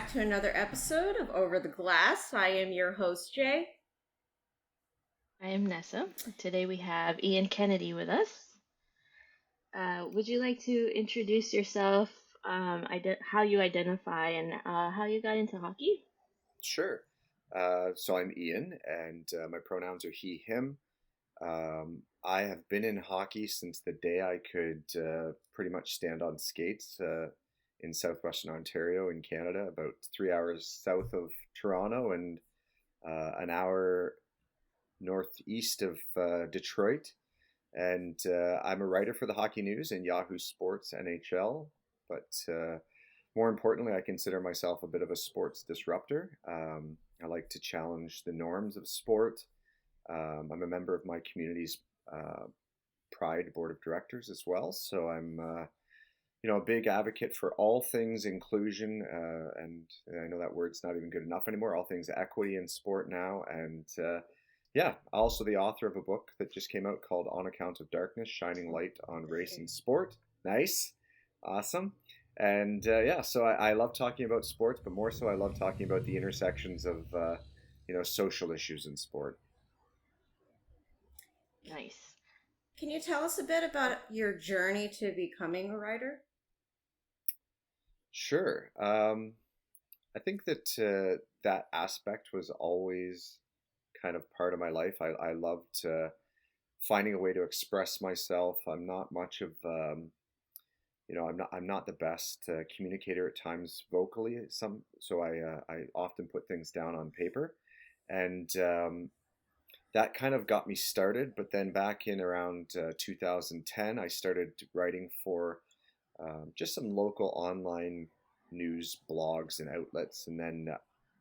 back to another episode of Over the Glass. I am your host, Jay. I am Nessa. Today we have Ian Kennedy with us. Would you like to introduce yourself, how you identify, and how you got into hockey? Sure. So I'm Ian, and my pronouns are he, him. I have been in hockey since the day I could pretty much stand on skates in southwestern Ontario in Canada, about 3 hours south of Toronto and an hour northeast of Detroit. And I'm a writer for the Hockey News and Yahoo Sports NHL. But more importantly, I consider myself a bit of a sports disruptor. I like to challenge the norms of sport. I'm a member of my community's Pride Board of Directors as well. So I'm, a big advocate for all things inclusion, and I know that word's not even good enough anymore. All things equity in sport now, and yeah, also the author of a book that just came out called On Account of Darkness, Shining Light on Race and Sport. Nice. Awesome. And yeah, so I love talking about sports, but more so I love talking about the intersections of, social issues in sport. Nice. Can you tell us a bit about your journey to becoming a writer? Sure. I think that that aspect was always kind of part of my life. I loved finding a way to express myself. I'm not much of I'm not the best communicator at times vocally. So I often put things down on paper, and that kind of got me started. But then back in around 2010, I started writing for just some local online news blogs and outlets, and then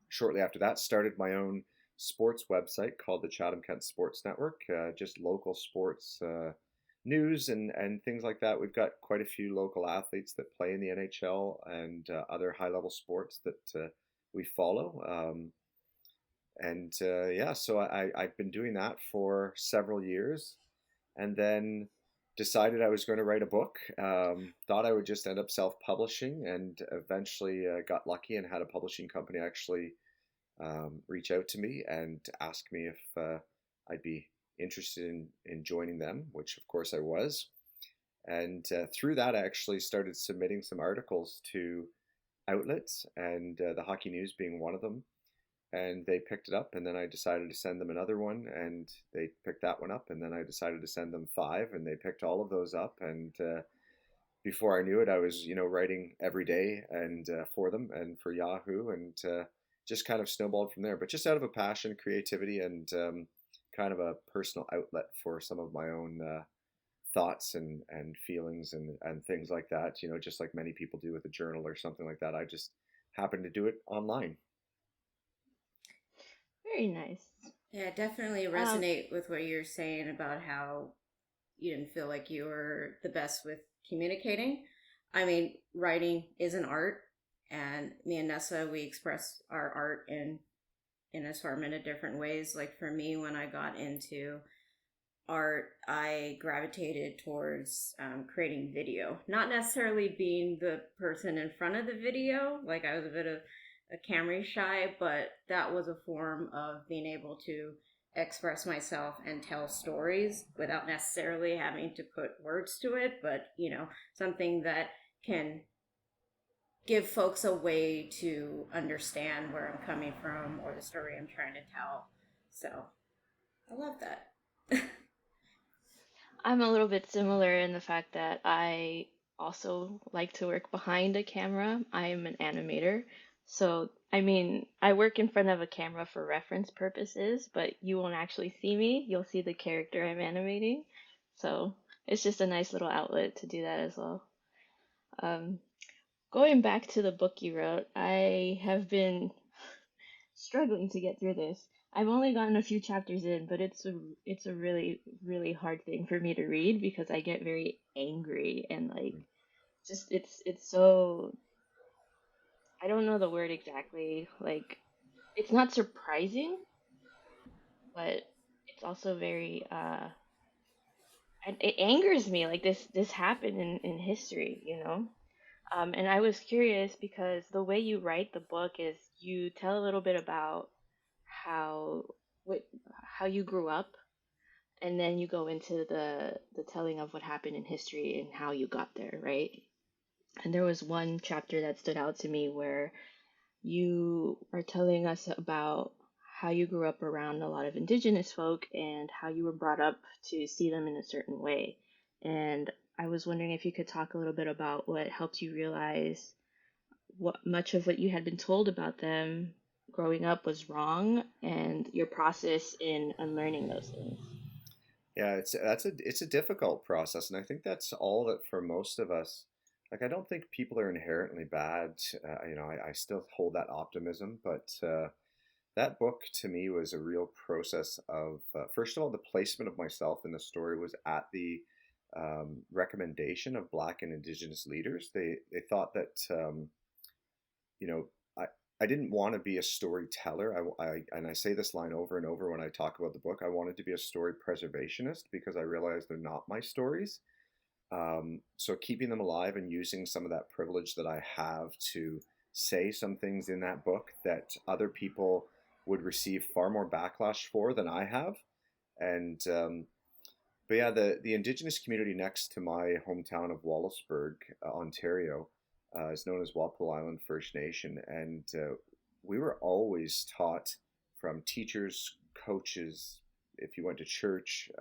shortly after that, started my own sports website called the Chatham-Kent Sports Network, just local sports news and things like that. We've got quite a few local athletes that play in the NHL and other high-level sports that we follow. And yeah, so I've been doing that for several years, and then decided I was going to write a book. Thought I would just end up self-publishing, and eventually got lucky and had a publishing company actually reach out to me and ask me if I'd be interested in joining them, which of course I was. And through that, I actually started submitting some articles to outlets, and the Hockey News being one of them. And they picked it up, and then I decided to send them another one, and they picked that one up, and then I decided to send them five, and they picked all of those up. And before I knew it, I was writing every day and for them and for Yahoo, and just kind of snowballed from there. But just out of a passion, creativity, and kind of a personal outlet for some of my own thoughts and feelings and things like that. Just like many people do with a journal or something like that. I just happened to do it online. Very nice. Yeah, I definitely resonate with what you're saying about how you didn't feel like you were the best with communicating. I mean, writing is an art, and me and Nessa, we express our art in assortment of different ways. Like for me, when I got into art, I gravitated towards creating video, not necessarily being the person in front of the video. Like I was a bit of a camera shy, but that was a form of being able to express myself and tell stories without necessarily having to put words to it, but something that can give folks a way to understand where I'm coming from or the story I'm trying to tell. So I love that. I'm a little bit similar in the fact that I also like to work behind a camera. I'm an animator. So, I mean, I work in front of a camera for reference purposes, but you won't actually see me. You'll see the character I'm animating. So, it's just a nice little outlet to do that as well. Um, Going back to the book you wrote, I have been struggling to get through this. I've only gotten a few chapters in, but it's a really really hard thing for me to read because I get very angry and like just it's so I don't know the word exactly. Like it's not surprising, but it's also very and it angers me like this happened in history, you know? And I was curious because the way you write the book is you tell a little bit about how what how you grew up, and then you go into the telling of what happened in history and how you got there, right? And there was one chapter that stood out to me where you are telling us about how you grew up around a lot of indigenous folk and how you were brought up to see them in a certain way. And I was wondering if you could talk a little bit about what helped you realize what much of what you had been told about them growing up was wrong and your process in unlearning those things. Yeah, it's a difficult process, and I think that's all that for most of us. Like, I don't think people are inherently bad. I still hold that optimism, but that book to me was a real process of first of all, the placement of myself in the story was at the recommendation of Black and Indigenous leaders. They thought that you know, I I didn't want to be a storyteller. And I say this line over and over when I talk about the book. I wanted to be a story preservationist because I realized they're not my stories. So keeping them alive and using some of that privilege that I have to say some things in that book that other people would receive far more backlash for than I have. And but yeah, the indigenous community next to my hometown of Wallaceburg, Ontario, is known as Walpole Island First Nation, and we were always taught from teachers, coaches. If you went to church,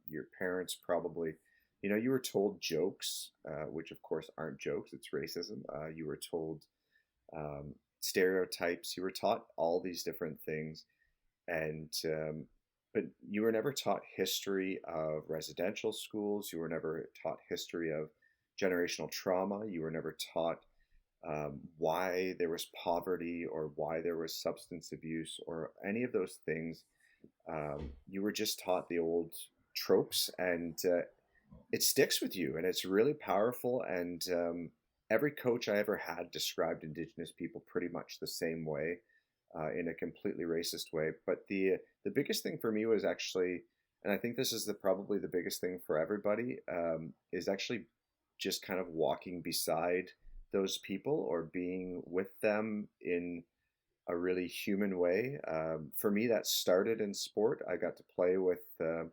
your parents probably, you were told jokes, which of course aren't jokes. It's racism. You were told stereotypes. You were taught all these different things, and but you were never taught history of residential schools. You were never taught history of generational trauma. You were never taught why there was poverty or why there was substance abuse or any of those things. You were just taught the old tropes, and it sticks with you, and it's really powerful. And every coach I ever had described Indigenous people pretty much the same way, in a completely racist way. But the biggest thing for me was actually, and I think this is probably the biggest thing for everybody, is actually just kind of walking beside those people or being with them in a really human way. For me, that started in sport. I got to play with a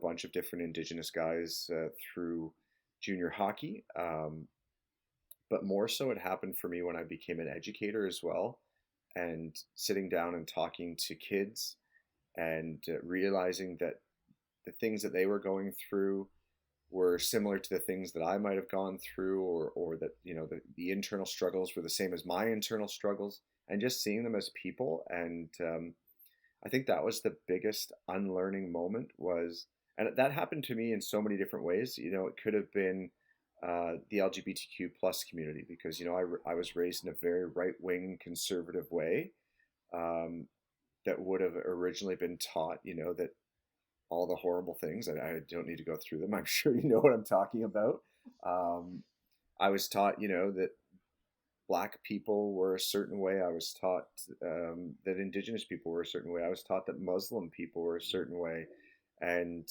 bunch of different Indigenous guys through junior hockey. But more so, it happened for me when I became an educator as well, and sitting down and talking to kids and realizing that the things that they were going through were similar to the things that I might have gone through, or that the internal struggles were the same as my internal struggles, and just seeing them as people. And I think that was the biggest unlearning moment was, and that happened to me in so many different ways. It could have been the LGBTQ plus community, because I was raised in a very right wing conservative way, that would have originally been taught that all the horrible things. I don't need to go through them. I'm sure you know what I'm talking about. I was taught that Black people were a certain way. I was taught that Indigenous people were a certain way. I was taught that Muslim people were a certain way. And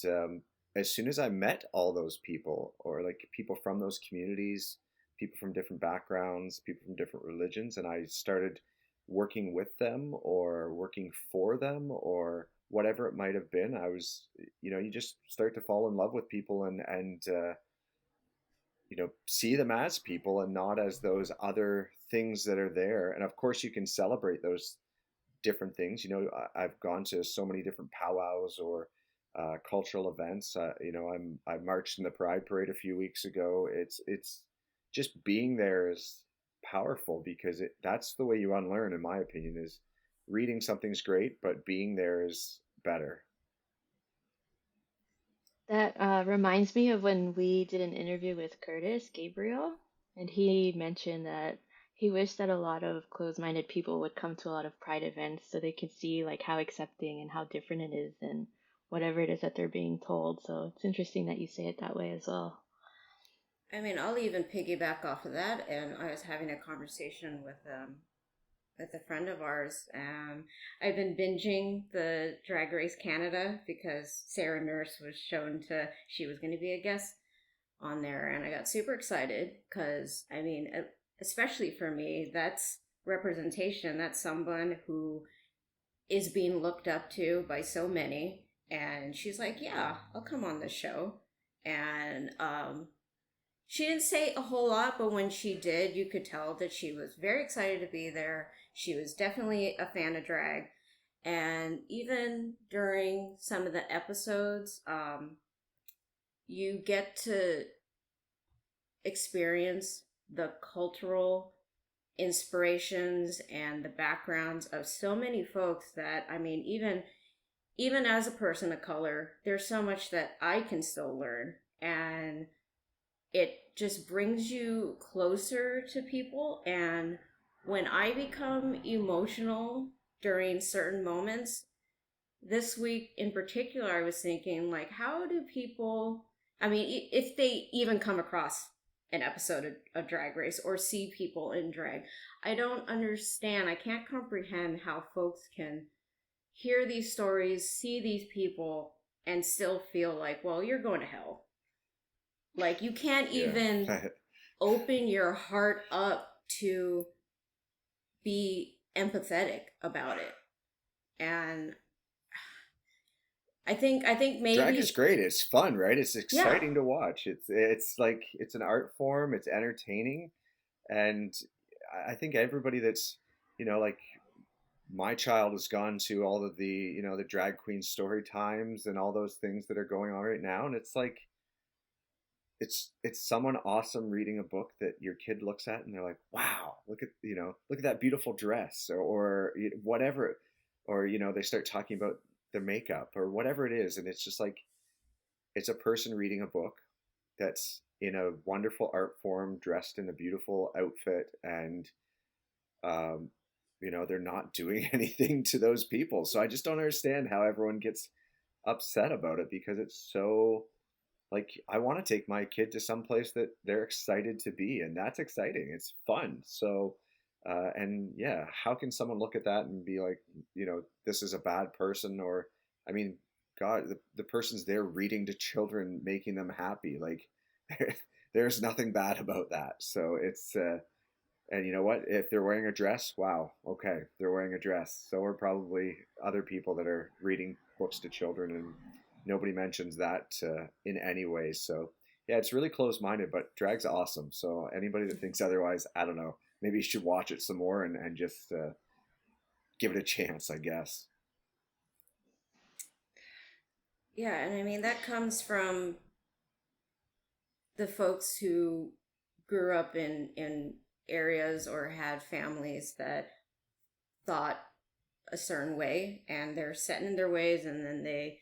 as soon as I met all those people, or like people from those communities, people from different backgrounds, people from different religions, and I started working with them or working for them or whatever it might have been, I was, you just start to fall in love with people, and see them as people and not as those other things that are there. And of course, you can celebrate those different things. I've gone to so many different powwows or cultural events. I marched in the Pride Parade a few weeks ago. It's just being there is powerful, because that's the way you unlearn, in my opinion. Is reading something's great, but being there is better. That reminds me of when we did an interview with Curtis Gabriel, and he mentioned that he wished that a lot of closed-minded people would come to a lot of Pride events so they could see like how accepting and how different it is than whatever it is that they're being told. So it's interesting that you say it that way as well. I mean, I'll even piggyback off of that. And I was having a conversation with a friend of ours. I've been binging the Drag Race Canada because Sarah Nurse was shown she was going to be a guest on there, and I got super excited because, I mean, especially for me, that's representation. That's someone who is being looked up to by so many. And she's like, yeah, I'll come on this show. And she didn't say a whole lot, but when she did, you could tell that she was very excited to be there. She was definitely a fan of drag. And even during some of the episodes, you get to experience the cultural inspirations and the backgrounds of so many folks that, I mean, even as a person of color, there's so much that I can still learn, and it just brings you closer to people. And when I become emotional during certain moments, this week in particular, I was thinking, like, how do people, I mean, if they even come across an episode of Drag Race or see people in drag, I don't understand. I can't comprehend how folks can hear these stories, see these people, and still feel like, well, you're going to hell. Like, you can't even Yeah. open your heart up to be empathetic about it. And I think maybe Drag is great. It's fun, right? It's yeah, exciting to watch. It's like it's an art form. It's entertaining, and I think everybody that's, like my child has gone to all of the, the drag queen story times and all those things that are going on right now, and it's like it's someone awesome reading a book that your kid looks at and they're like, wow, look at that beautiful dress, or whatever, or they start talking about their makeup or whatever it is, and it's just like it's a person reading a book that's in a wonderful art form, dressed in a beautiful outfit, and um, they're not doing anything to those people. So I just don't understand how everyone gets upset about it, because it's so, like, I want to take my kid to some place that they're excited to be, and that's exciting. It's fun. So, and yeah, how can someone look at that and be like, this is a bad person? Or, I mean, God, the person's there reading to children, making them happy. Like, there's nothing bad about that. So it's, and you know what? If they're wearing a dress, wow, okay, they're wearing a dress. So are probably other people that are reading books to children, and nobody mentions that in any way. So yeah, it's really closed-minded, but drag's awesome. So anybody that thinks otherwise, I don't know. Maybe you should watch it some more and just give it a chance, I guess. yeah, and I mean, that comes from the folks who grew up in areas or had families that thought a certain way, and they're set in their ways, and then they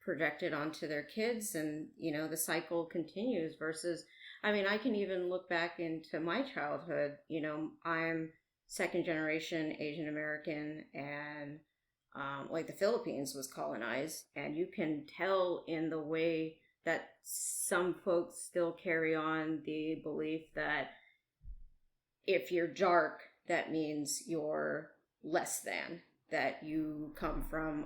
project it onto their kids, and the cycle continues. Versus, I mean, I can even look back into my childhood. I'm second generation Asian American, and like, the Philippines was colonized, and you can tell in the way that some folks still carry on the belief that if you're dark, that means you're less than, that you come from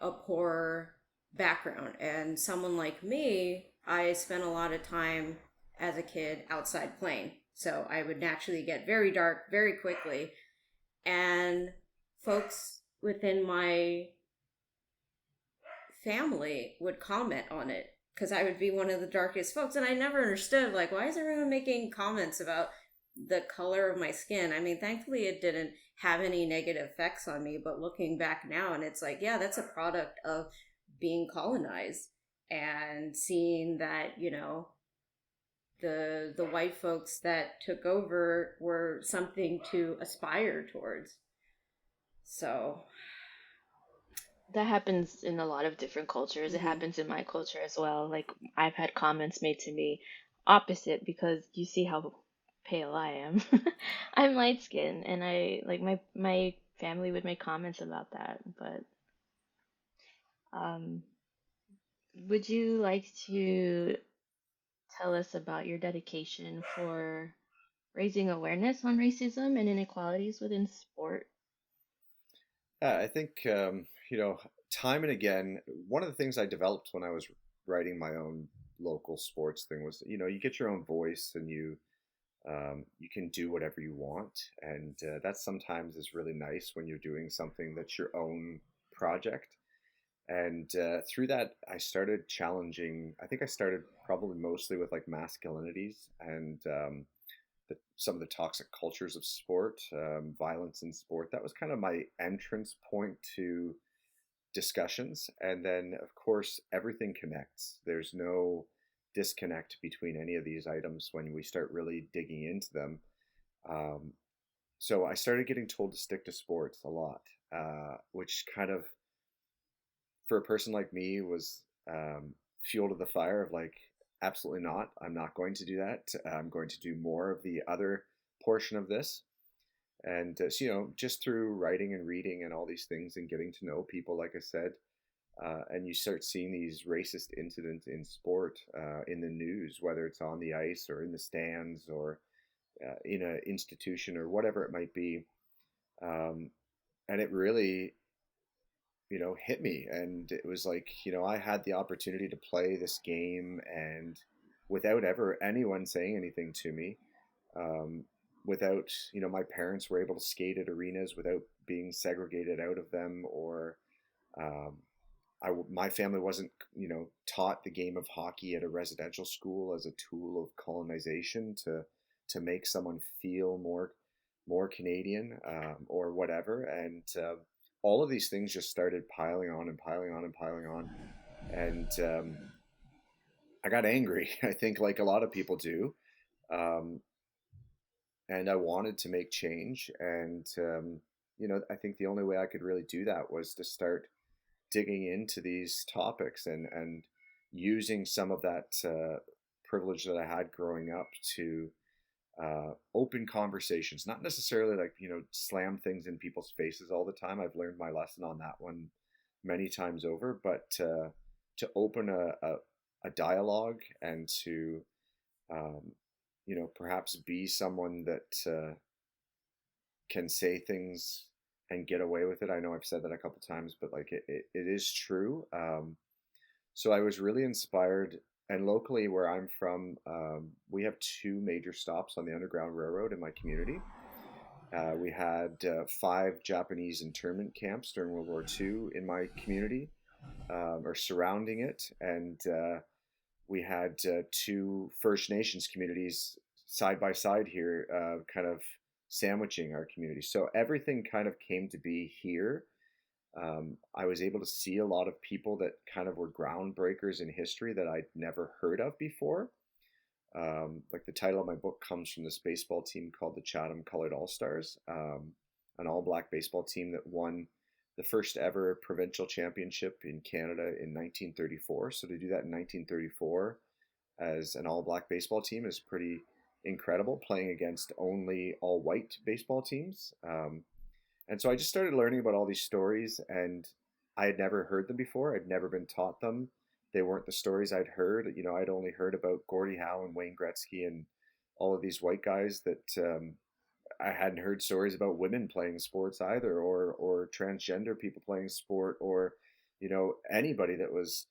a poor background. And someone like me, I spent a lot of time as a kid outside playing, so I would naturally get very dark very quickly. And folks within my family would comment on it because I would be one of the darkest folks, and I never understood, like, why is everyone making comments about the color of my skin? I mean, thankfully it didn't have any negative effects on me, but looking back now, and it's like, yeah, that's a product of being colonized, and seeing that, the white folks that took over were something to aspire towards. So That happens in a lot of different cultures. It mhm. happens in my culture as well. Like, I've had comments made to me opposite, because you see how pale I am. I'm light skinned, and I like my family would make comments about that. But um, would you like to tell us about your dedication for raising awareness on racism and inequalities within sport? Yeah, I think time and again, one of the things I developed when I was writing my own, local sports thing was, you get your own voice, and you can do whatever you want, and that sometimes is really nice when you're doing something that's your own project. And through that, I started challenging. I think I started probably mostly with like masculinities and some of the toxic cultures of sport, violence in sport. That was kind of my entrance point to discussions. And then, of course, everything connects. There's no disconnect between any of these items when we start really digging into them. Um, so I started getting told to stick to sports a lot, which kind of, for a person like me, was fuel to the fire of like, absolutely not. I'm not going to do that. I'm going to do more of the other portion of this. And so, just through writing and reading and all these things and getting to know people, like I said, and you start seeing these racist incidents in sport, in the news, whether it's on the ice or in the stands or in an institution or whatever it might be. And it really, hit me. And it was like, I had the opportunity to play this game, and without ever anyone saying anything to me, without, my parents were able to skate at arenas without being segregated out of them, or um, my family wasn't, taught the game of hockey at a residential school as a tool of colonization to make someone feel more Canadian, or whatever. And all of these things just started piling on and piling on and piling on. And I got angry, I think, like a lot of people do. Um, and I wanted to make change. And, I think the only way I could really do that was to start digging into these topics, and using some of that privilege that I had growing up to open conversations, not necessarily like, slam things in people's faces all the time. I've learned my lesson on that one many times over, but to open a dialogue, and to, um, perhaps be someone that can say things and get away with it. I know I've said that a couple times, but like it is true. So I was really inspired. And locally, where I'm from, we have two major stops on the Underground Railroad in my community. We had 5 Japanese internment camps during World War II in my community, or surrounding it. And we had 2 First Nations communities side by side here, kind of sandwiching our community. So everything kind of came to be here. I was able to see a lot of people that kind of were groundbreakers in history that I'd never heard of before. Like the title of my book comes from this baseball team called the Chatham Colored All-Stars, an all-black baseball team that won the first ever provincial championship in Canada in 1934. So to do that in 1934 as an all-black baseball team is pretty incredible, playing against only all-white baseball teams. And so I just started learning about all these stories, and I had never heard them before. I'd never been taught them. They weren't the stories I'd heard. I'd only heard about Gordie Howe and Wayne Gretzky and all of these white guys that I hadn't heard stories about women playing sports either, or transgender people playing sport, or anybody that was.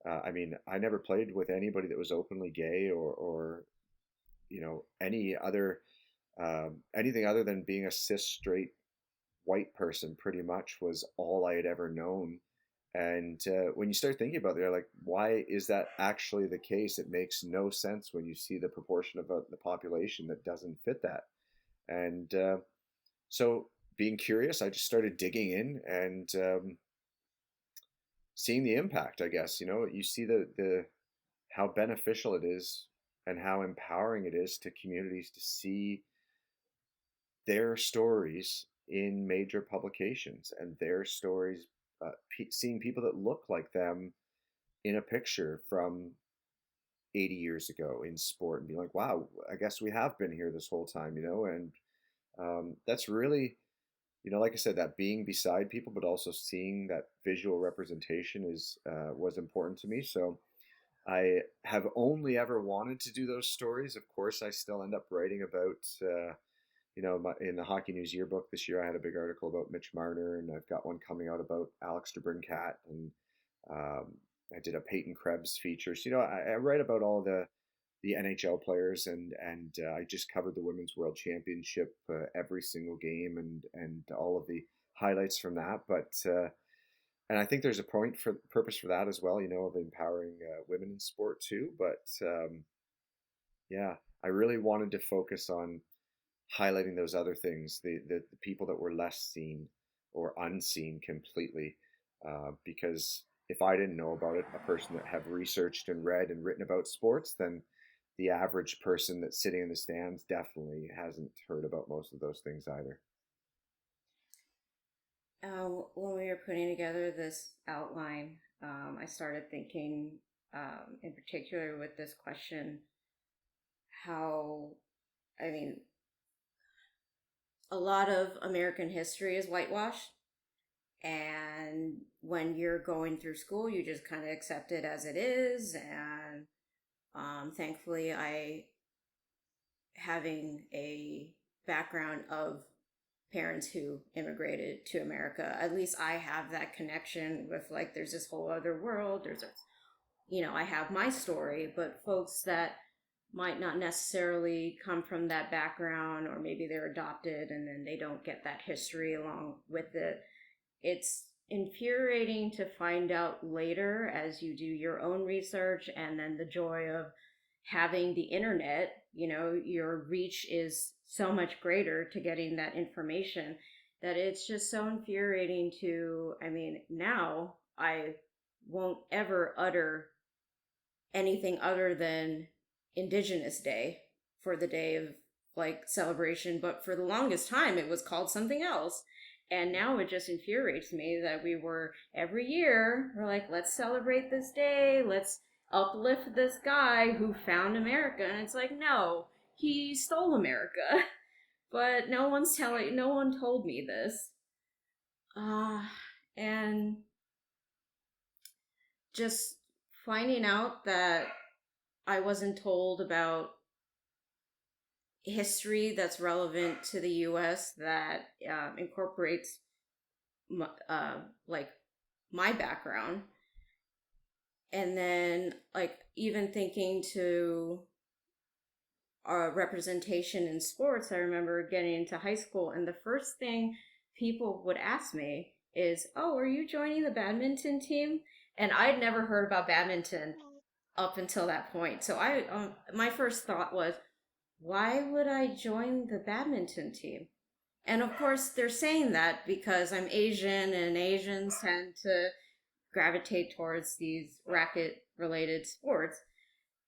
I mean, I never played with anybody that was openly gay, or any other anything other than being a cis straight white person. Pretty much was all I had ever known. And when you start thinking about it, they're like, why is that actually the case? It makes no sense when you see the proportion of the population that doesn't fit that. And so, being curious, I just started digging in, and seeing the impact. I guess you see the how beneficial it is, and how empowering it is to communities to see their stories in major publications, and their stories, seeing people that look like them in a picture from 80 years ago in sport, and being like, wow, I guess we have been here this whole time, and that's really, like I said, that being beside people, but also seeing that visual representation was important to me. So I have only ever wanted to do those stories. Of course, I still end up writing about, in the Hockey News Yearbook this year, I had a big article about Mitch Marner, and I've got one coming out about Alex DeBrincat, and I did a Peyton Krebs feature. So, I write about all the NHL players, and I just covered the Women's World Championship, every single game, and all of the highlights from that. But and I think there's a purpose for that as well, of empowering women in sport too. But yeah, I really wanted to focus on highlighting those other things, the people that were less seen or unseen completely, because if I didn't know about it, a person that have researched and read and written about sports, then the average person that's sitting in the stands definitely hasn't heard about most of those things either. When we were putting together this outline, I started thinking, in particular with this question, how, I mean, a lot of American history is whitewashed. And when you're going through school, you just kind of accept it as it is. And thankfully, having a background of parents who immigrated to America, at least I have that connection with, like, there's this whole other world. I have my story, but folks that might not necessarily come from that background, or maybe they're adopted and then they don't get that history along with it. It's infuriating to find out later as you do your own research, and then the joy of having the internet, your reach is so much greater to getting that information, that it's just so infuriating now I won't ever utter anything other than Indigenous Day for the day of, like, celebration, but for the longest time it was called something else. And now it just infuriates me that every year, we're like, let's celebrate this day, let's uplift this guy who found America. And it's like, no, he stole America. But no one told me this. And just finding out that I wasn't told about history that's relevant to the U.S. that incorporates like my background, and then, like, even thinking to representation in sports. I remember getting into high school, and the first thing people would ask me is, "Oh, are you joining the badminton team?" And I'd never heard about badminton up until that point. So my first thought was, why would I join the badminton team? And of course, they're saying that because I'm Asian, and Asians tend to gravitate towards these racket related sports.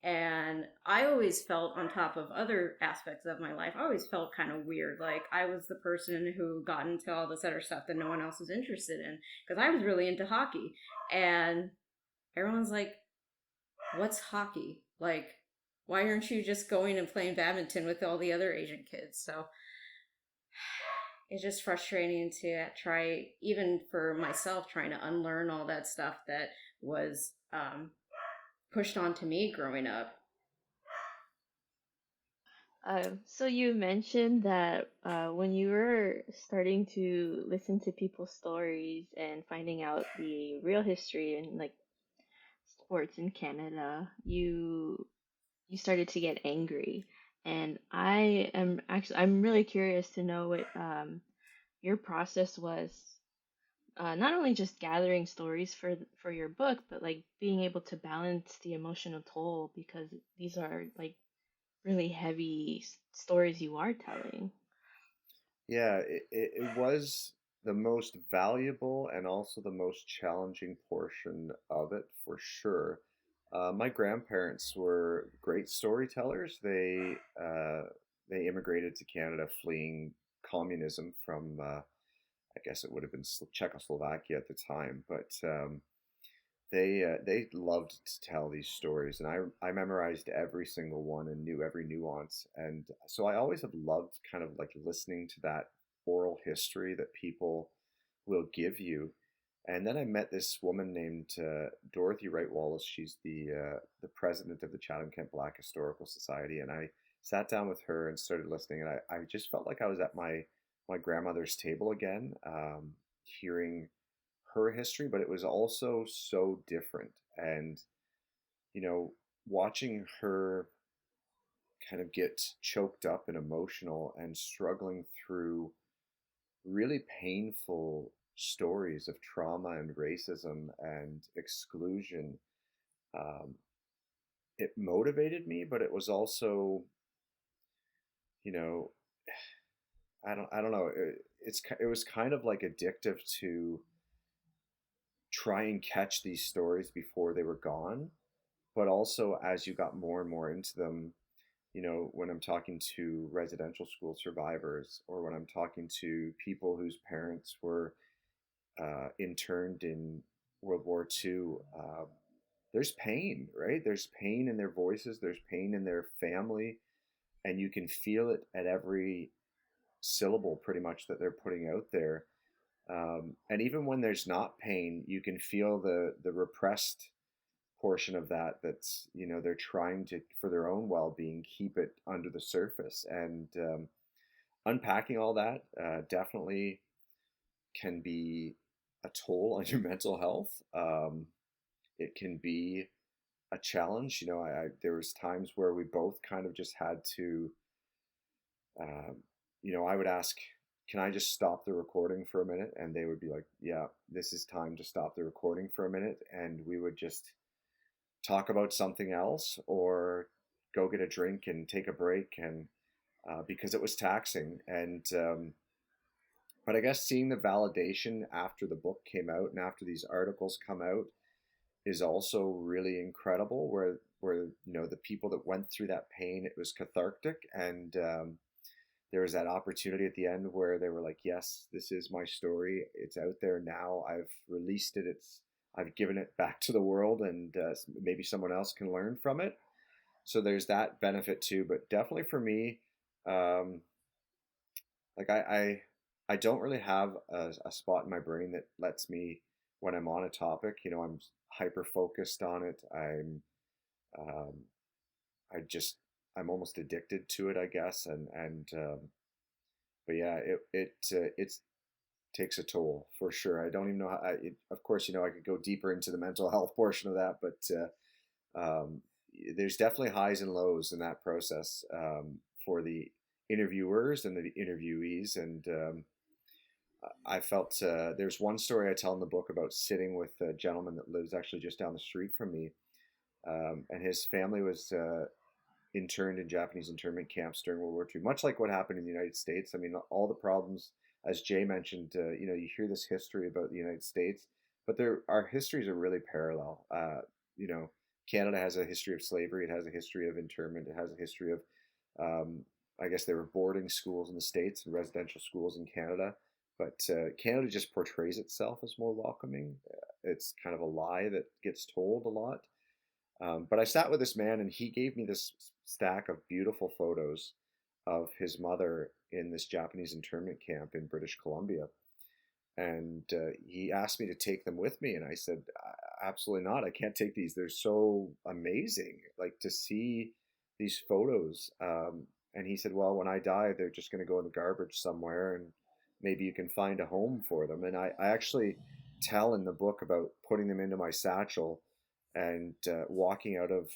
And I always felt, on top of other aspects of my life, I always felt kind of weird. Like, I was the person who got into all this other stuff that no one else was interested in, because I was really into hockey. And everyone's like, what's hockey? Like, why aren't you just going and playing badminton with all the other Asian kids? So it's just frustrating to try, even for myself, trying to unlearn all that stuff that was pushed onto me growing up. So you mentioned that when you were starting to listen to people's stories and finding out the real history and, like, sports in Canada, you started to get angry. And I'm really curious to know what your process was, not only just gathering stories for your book, but, like, being able to balance the emotional toll, because these are, like, really heavy stories you are telling. Yeah, it was the most valuable and also the most challenging portion of it, for sure. My grandparents were great storytellers. They immigrated to Canada fleeing communism from, I guess it would have been Czechoslovakia at the time, but they loved to tell these stories, and I memorized every single one and knew every nuance, and so I always have loved kind of like listening to that oral history that people will give you. And then I met this woman named Dorothy Wright Wallace. She's the president of the Chatham-Kent Black Historical Society, and I sat down with her and started listening, and I just felt like I was at my grandmother's table again, hearing her history, but it was also so different. and watching her kind of get choked up and emotional and struggling through really painful stories of trauma and racism and exclusion. um, it motivated me, but it was also, you know, I don't know. It was kind of like addictive to try and catch these stories before they were gone, but also as you got more and more into them, when I'm talking to residential school survivors, or when I'm talking to people whose parents were interned in World War II, there's pain, right? There's pain in their voices, there's pain in their family, and you can feel it at every syllable pretty much that they're putting out there. And even when there's not pain, you can feel the repressed portion of that. That's, they're trying to, for their own well-being, keep it under the surface. And unpacking all that definitely can be a toll on your mental health. It can be a challenge. There was times where we both kind of just had to, um, I would ask, can I just stop the recording for a minute? And they would be like, yeah, this is time to stop the recording for a minute. And we would just talk about something else, or go get a drink and take a break. And because it was taxing. And but I guess seeing the validation after the book came out and after these articles come out is also really incredible, where the people that went through that pain, it was cathartic. And there was that opportunity at the end where they were like, yes, this is my story, it's out there now, I've released it, I've given it back to the world, and maybe someone else can learn from it. So there's that benefit too. But definitely for me, um, like I don't really have a spot in my brain that lets me, when I'm on a topic, I'm hyper focused on it. Um, I'm almost addicted to it, I guess. And but yeah, it takes a toll for sure. I don't even know how. Of course, I could go deeper into the mental health portion of that, but there's definitely highs and lows in that process, for the interviewers and the interviewees. And I felt, there's one story I tell in the book about sitting with a gentleman that lives actually just down the street from me, and his family was interned in Japanese internment camps during World War II, much like what happened in the United States. I mean, all the problems, as Jay mentioned, you hear this history about the United States, but our histories are really parallel. You know, Canada has a history of slavery, it has a history of internment, it has a history of, um, I guess there were boarding schools in the States and residential schools in Canada. But Canada just portrays itself as more welcoming. It's kind of a lie that gets told a lot. But I sat with this man, and he gave me this stack of beautiful photos of his mother in this Japanese internment camp in British Columbia. And he asked me to take them with me. And I said, absolutely not. I can't take these. They're so amazing. Like, to see these photos. And he said, well, when I die, they're just going to go in the garbage somewhere, and maybe you can find a home for them. And I actually tell in the book about putting them into my satchel and walking out of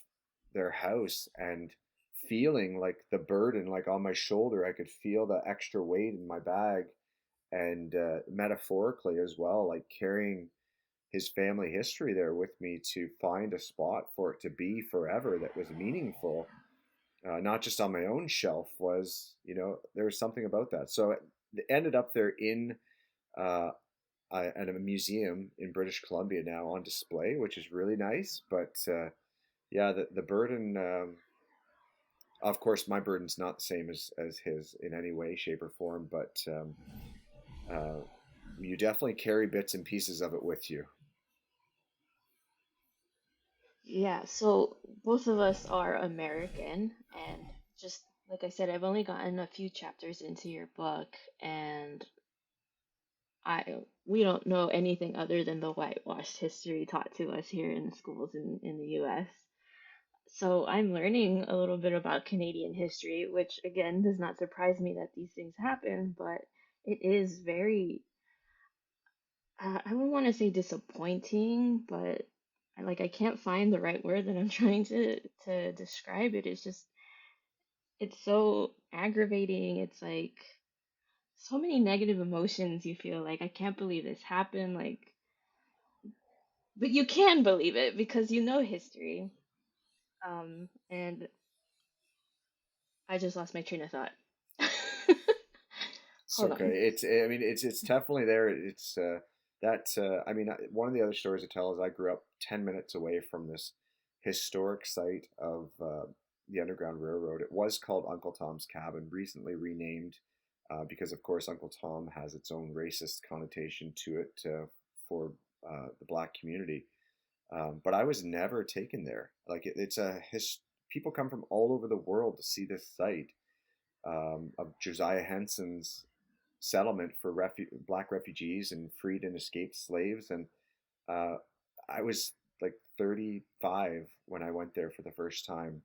their house and feeling like the burden, like on my shoulder. I could feel the extra weight in my bag, and metaphorically as well, like carrying his family history there with me to find a spot for it to be forever that was meaningful, not just on my own shelf. Was, there was something about that. So it ended up there in uh, at a museum in British Columbia now, on display, which is really nice. But yeah, the burden, of course, my burden's not the same as his in any way, shape, or form. But uh, you definitely carry bits and pieces of it with you. Yeah, so both of us are American, and just like I said, I've only gotten a few chapters into your book, and I we don't know anything other than the whitewashed history taught to us here in the schools in the US. So I'm learning a little bit about Canadian history, which again does not surprise me that these things happen, but it is very, I wouldn't want to say disappointing, but I can't find the right word that I'm trying to describe it. It's just it's so aggravating. It's like so many negative emotions you feel like I can't believe this happened, like, but you can believe it because you know history. And I just lost my train of thought. It's Hold on. okay. I mean, it's definitely there. It's that. I mean, one of the other stories I tell is I grew up 10 minutes away from this historic site of the Underground Railroad. It was called Uncle Tom's Cabin, recently renamed because, of course, Uncle Tom has its own racist connotation to it for the black community. But I was never taken there. Like it's a people come from all over the world to see this site of Josiah Henson's settlement for black refugees and freed and escaped slaves. And uh, I was like 35 when I went there for the first time,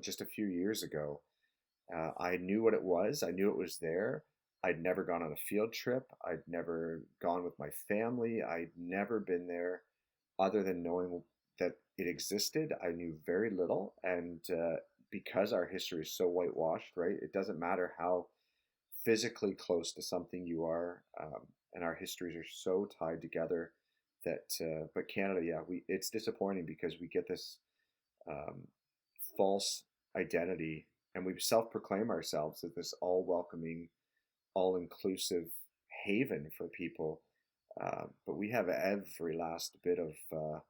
just a few years ago. I knew what it was. I knew it was there. I'd never gone on a field trip. I'd never gone with my family. I'd never been there other than knowing that it existed. I knew very little. And because our history is so whitewashed, right, it doesn't matter how physically close to something you are, and our histories are so tied together that. But Canada, yeah, it's disappointing because we get this um, false identity, and we self-proclaim ourselves as this all-welcoming, all-inclusive haven for people. But we have every last bit of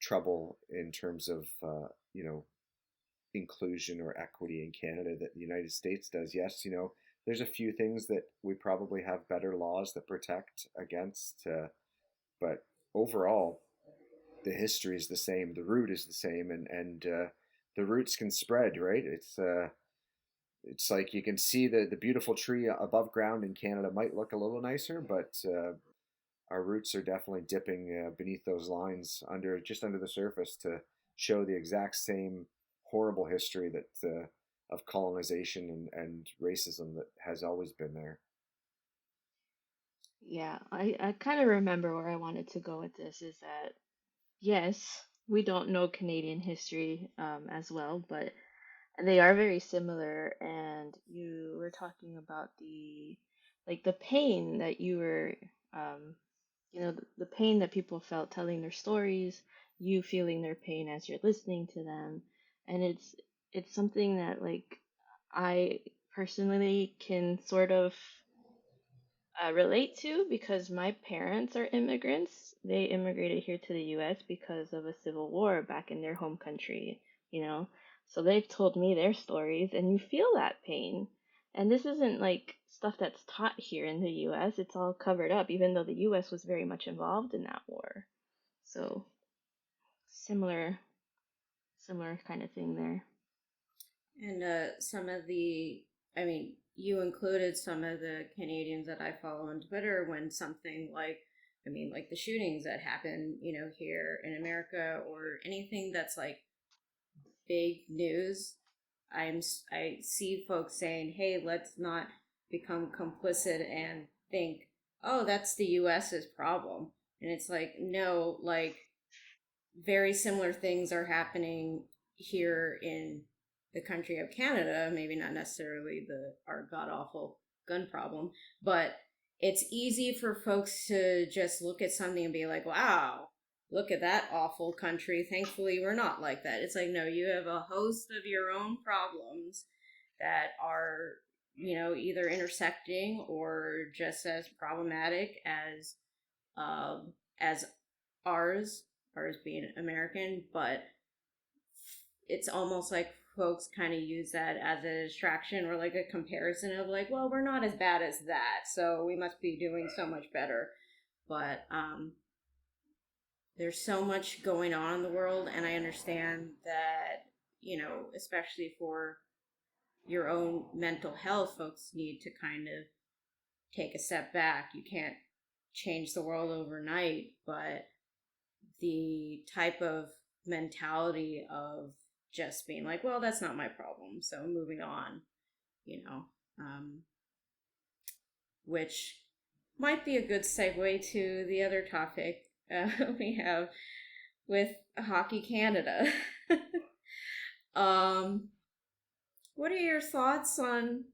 trouble in terms of inclusion or equity in Canada that the United States does. Yes, there's a few things that we probably have better laws that protect against, but overall, the history is the same, the root is the same, and the roots can spread, right? It's like you can see the beautiful tree above ground in Canada might look a little nicer, but our roots are definitely dipping beneath those lines under the surface to show the exact same horrible history that of colonization and racism that has always been there. Yeah, I kind of remember where I wanted to go with this is that yes, we don't know Canadian history as well, but they are very similar. And you were talking about the pain that you were, um, the pain that people felt telling their stories, you feeling their pain as you're listening to them. And it's something that like I personally can sort of relate to because my parents are immigrants. They immigrated here to the US because of a civil war back in their home country, you know? So they've told me their stories, and you feel that pain. And this isn't like stuff that's taught here in the US. It's all covered up, even though the US was very much involved in that war. So similar, similar kind of thing there. And some of the, I mean, you included some of the Canadians that I follow on Twitter when something like, I mean, like the shootings that happen, here in America or anything that's like big news. I see folks saying, "Hey, let's not become complicit and think, oh, that's the U.S.'s problem." And it's like, no, like very similar things are happening here in the country of Canada. Maybe not necessarily our god awful gun problem, but it's easy for folks to just look at something and be like, "Wow, look at that awful country. Thankfully, we're not like that." It's like, no, you have a host of your own problems that are, either intersecting or just as problematic as ours, ours being American, but it's almost like folks kind of use that as a distraction or like a comparison of like, well, we're not as bad as that, so we must be doing so much better. But there's so much going on in the world, and I understand that, especially for your own mental health, folks need to kind of take a step back. You can't change the world overnight, but the type of mentality of just being like, well, that's not my problem, so moving on, you know, um, which might be a good segue to the other topic we have with Hockey Canada. um, what are your thoughts on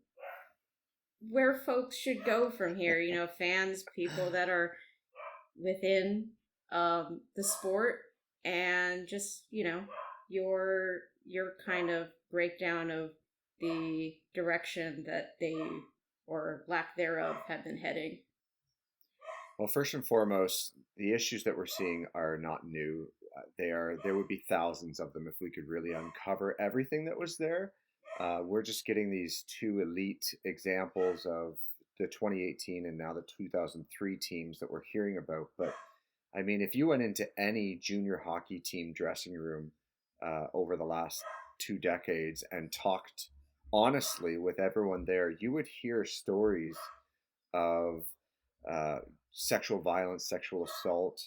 where folks should go from here? You know, fans, people that are within the sport, and just, you know, your kind of breakdown of the direction that they, or lack thereof, have been heading. Well, first and foremost, the issues that we're seeing are not new. There would be thousands of them if we could really uncover everything that was there. We're just getting these two elite examples of the 2018 and now the 2003 teams that we're hearing about. But I mean, if you went into any junior hockey team dressing room over the last 2 decades and talked honestly with everyone there, you would hear stories of uh, sexual violence, sexual assault,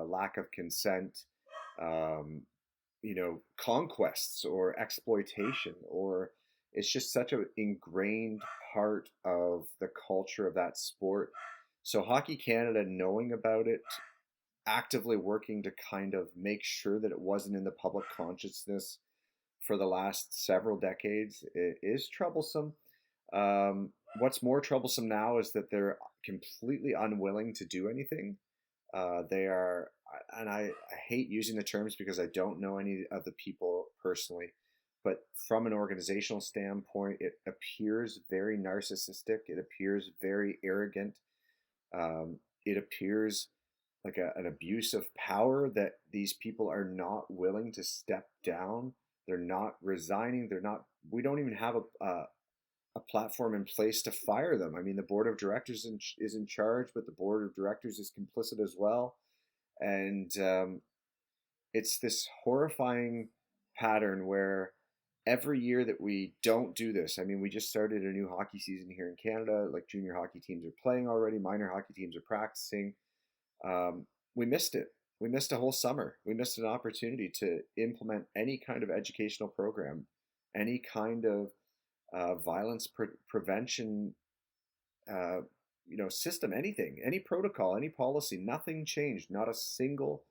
lack of consent, um, conquests or exploitation, or it's just such an ingrained part of the culture of that sport. So Hockey Canada, knowing about it, actively working to kind of make sure that it wasn't in the public consciousness for the last several decades, it is troublesome. What's more troublesome now is that they're completely unwilling to do anything. They are, and I hate using the terms because I don't know any of the people personally, but from an organizational standpoint, it appears very narcissistic. It appears very arrogant. It appears like an abuse of power that these people are not willing to step down. They're not resigning. They're not. We don't even have a platform in place to fire them. I mean, the board of directors is in charge, but the board of directors is complicit as well. And it's this horrifying pattern where every year that we don't do this, I mean, we just started a new hockey season here in Canada. Like junior hockey teams are playing already, minor hockey teams are practicing. We missed it. We missed a whole summer. We missed an opportunity to implement any kind of educational program, any kind of violence prevention, system, anything, any protocol, any policy. Nothing changed. Not a single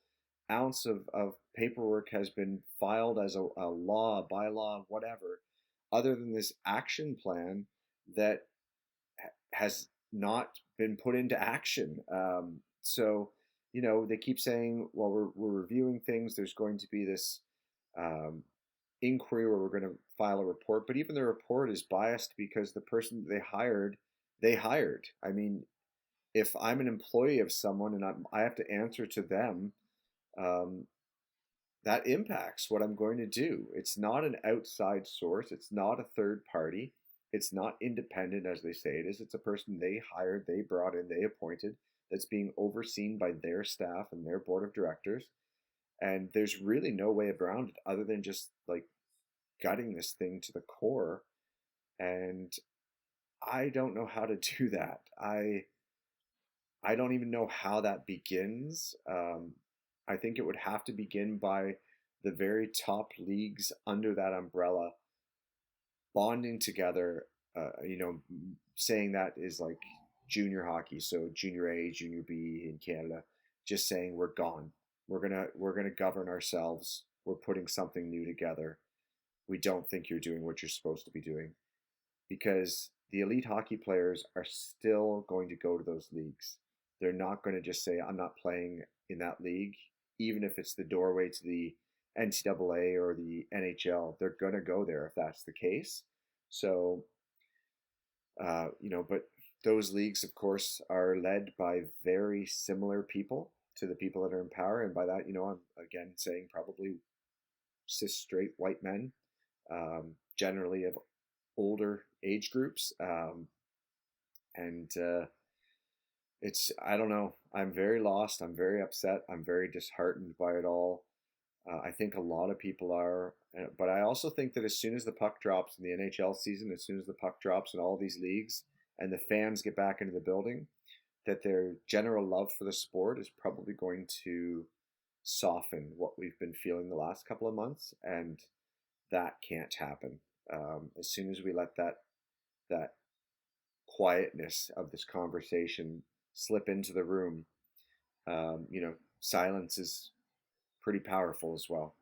ounce of paperwork has been filed as a law, a bylaw, whatever, other than this action plan that has not been put into action. So, they keep saying, well, we're reviewing things. There's going to be this inquiry where we're going to file a report, but even the report is biased because the person they hired. I mean, if I'm an employee of someone and I have to answer to them, um, that impacts what I'm going to do. It's not an outside source. It's not a third party. It's not independent as they say it is. It's a person they hired, they brought in, they appointed, that's being overseen by their staff and their board of directors. And there's really no way around it other than just like gutting this thing to the core. And I don't know how to do that. I don't even know how that begins. I think it would have to begin by the very top leagues under that umbrella bonding together. Saying that is like junior hockey, so junior A, junior B in Canada, just saying we're gone. We're gonna govern ourselves. We're putting something new together. We don't think you're doing what you're supposed to be doing, because the elite hockey players are still going to go to those leagues. They're not going to just say, I'm not playing in that league, even if it's the doorway to the NCAA or the NHL. They're going to go there if that's the case. So, but those leagues, of course, are led by very similar people to the people that are in power. And by that, I'm again saying probably cis straight white men, generally of older age groups. And I don't know. I'm very lost. I'm very upset. I'm very disheartened by it all. I think a lot of people are, but I also think that as soon as the puck drops in the NHL season, as soon as the puck drops in all these leagues and the fans get back into the building, that their general love for the sport is probably going to soften what we've been feeling the last couple of months, and that can't happen. As soon as we let that quietness of this conversation slip into the room, silence is pretty powerful as well.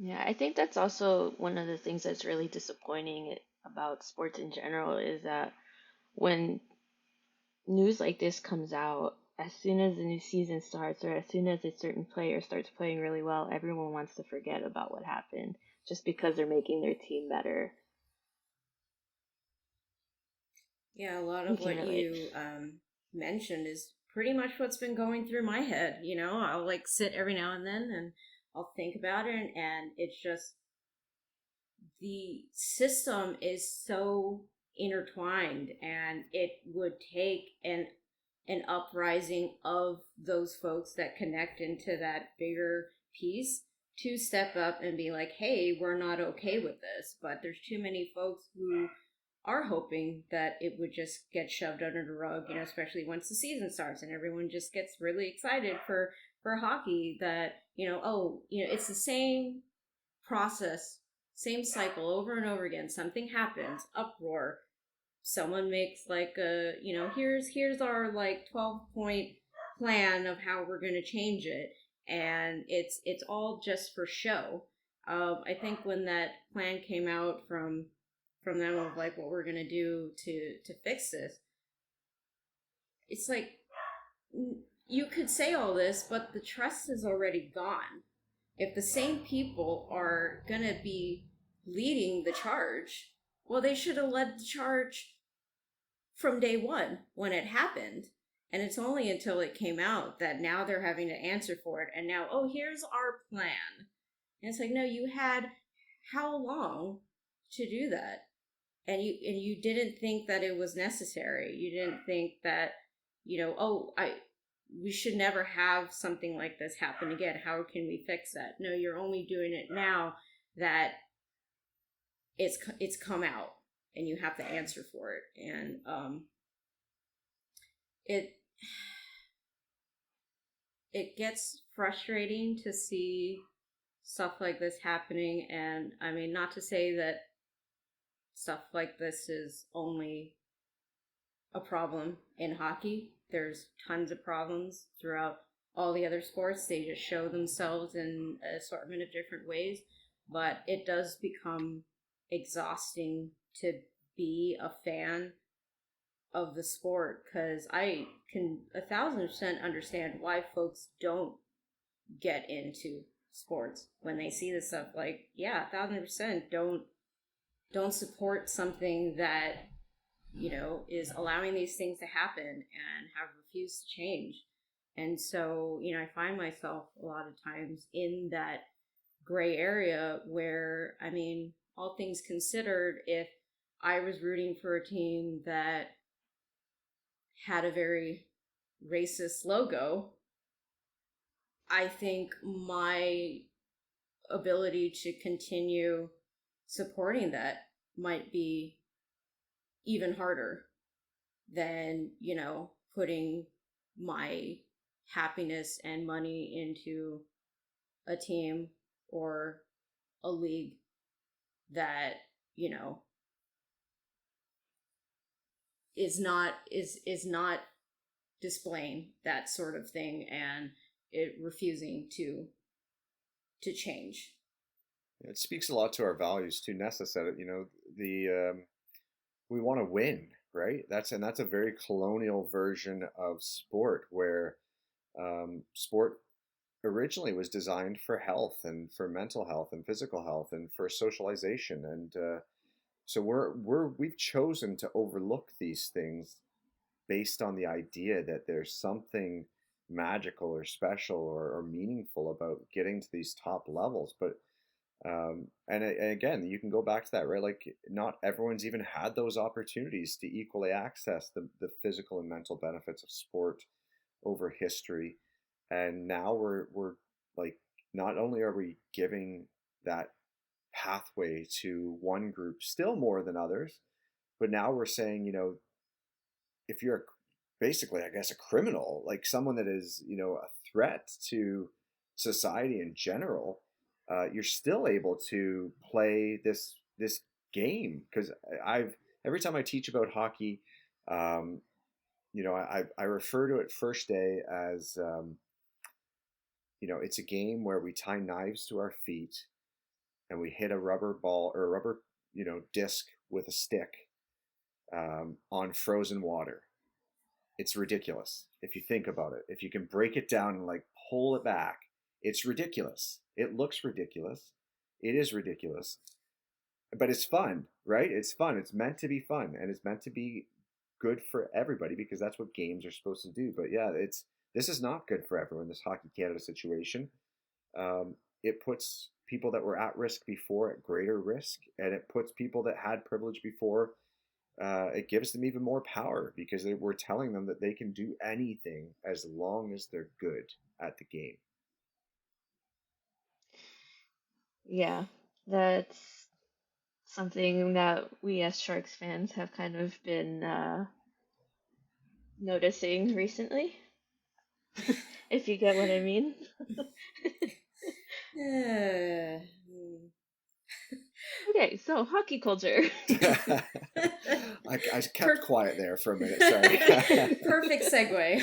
Yeah, I think that's also one of the things that's really disappointing about sports in general is that when news like this comes out, as soon as the new season starts or as soon as a certain player starts playing really well, everyone wants to forget about what happened just because they're making their team better. Yeah, a lot You of can what relate. you mentioned is pretty much what's been going through my head. You know, I'll like sit every now and then and I'll think about it, and it's just the system is so intertwined, and it would take an uprising of those folks that connect into that bigger piece to step up and be like, hey, we're not okay with this. But there's too many folks who are hoping that it would just get shoved under the rug, you know, especially once the season starts and everyone just gets really excited for hockey, that, you know, oh, you know, it's the same process, same cycle over and over again. Something happens, uproar, someone makes like a, you know, here's our like 12-point plan of how we're going to change it, and it's all just for show. I think when that plan came out from them of like what we're going to do to fix this, it's like you could say all this, but the trust is already gone. If the same people are going to be leading the charge, well, they should have led the charge from day one when it happened. And it's only until it came out that now they're having to answer for it. And now, oh, here's our plan. And it's like, no, you had how long to do that? And you didn't think that it was necessary. You didn't think that, you know, oh, I we should never have something like this happen again. How can we fix that? No, you're only doing it now that it's come out and you have to answer for it. And it it gets frustrating to see stuff like this happening. And I mean, not to say that stuff like this is only a problem in hockey. There's tons of problems throughout all the other sports. They just show themselves in an assortment of different ways. But it does become exhausting to be a fan of the sport, because I can 1,000% understand why folks don't get into sports when they see this stuff. Like, yeah, 1,000% don't support something that, you know, is allowing these things to happen and have refused to change. And so, you know, I find myself a lot of times in that gray area where, I mean, all things considered, if I was rooting for a team that had a very racist logo, I think my ability to continue supporting that might be even harder than, you know, putting my happiness and money into a team or a league that, you know, is not displaying that sort of thing, and it refusing to change. It speaks a lot to our values too. Nessa said it. You know, the we want to win, right? That's a very colonial version of sport, where sport originally was designed for health and for mental health and physical health and for socialization, and so we've chosen to overlook these things based on the idea that there's something magical or special or meaningful about getting to these top levels. But and again, you can go back to that, right? Like, not everyone's even had those opportunities to equally access the physical and mental benefits of sport over history. And now we're like, not only are we giving that pathway to one group still more than others, but now we're saying, you know, if you're basically, I guess, a criminal, like someone that is, you know, a threat to society in general, you're still able to play this game. Because I've every time I teach about hockey, um, you know, I refer to it first day as it's a game where we tie knives to our feet and we hit a rubber ball or a rubber, disc with a stick on frozen water. It's ridiculous if you think about it. If you can break it down and like pull it back, it's ridiculous. It looks ridiculous. It is ridiculous, but it's fun, right? It's fun. It's meant to be fun, and it's meant to be good for everybody because that's what games are supposed to do. But yeah, this is not good for everyone. This Hockey Canada situation, it puts people that were at risk before at greater risk, and it puts people that had privilege before. It gives them even more power because we're telling them that they can do anything as long as they're good at the game. Yeah, that's something that we as Sharks fans have kind of been noticing recently, if you get what I mean. Okay, so hockey culture. I kept quiet there for a minute. Sorry. Perfect segue.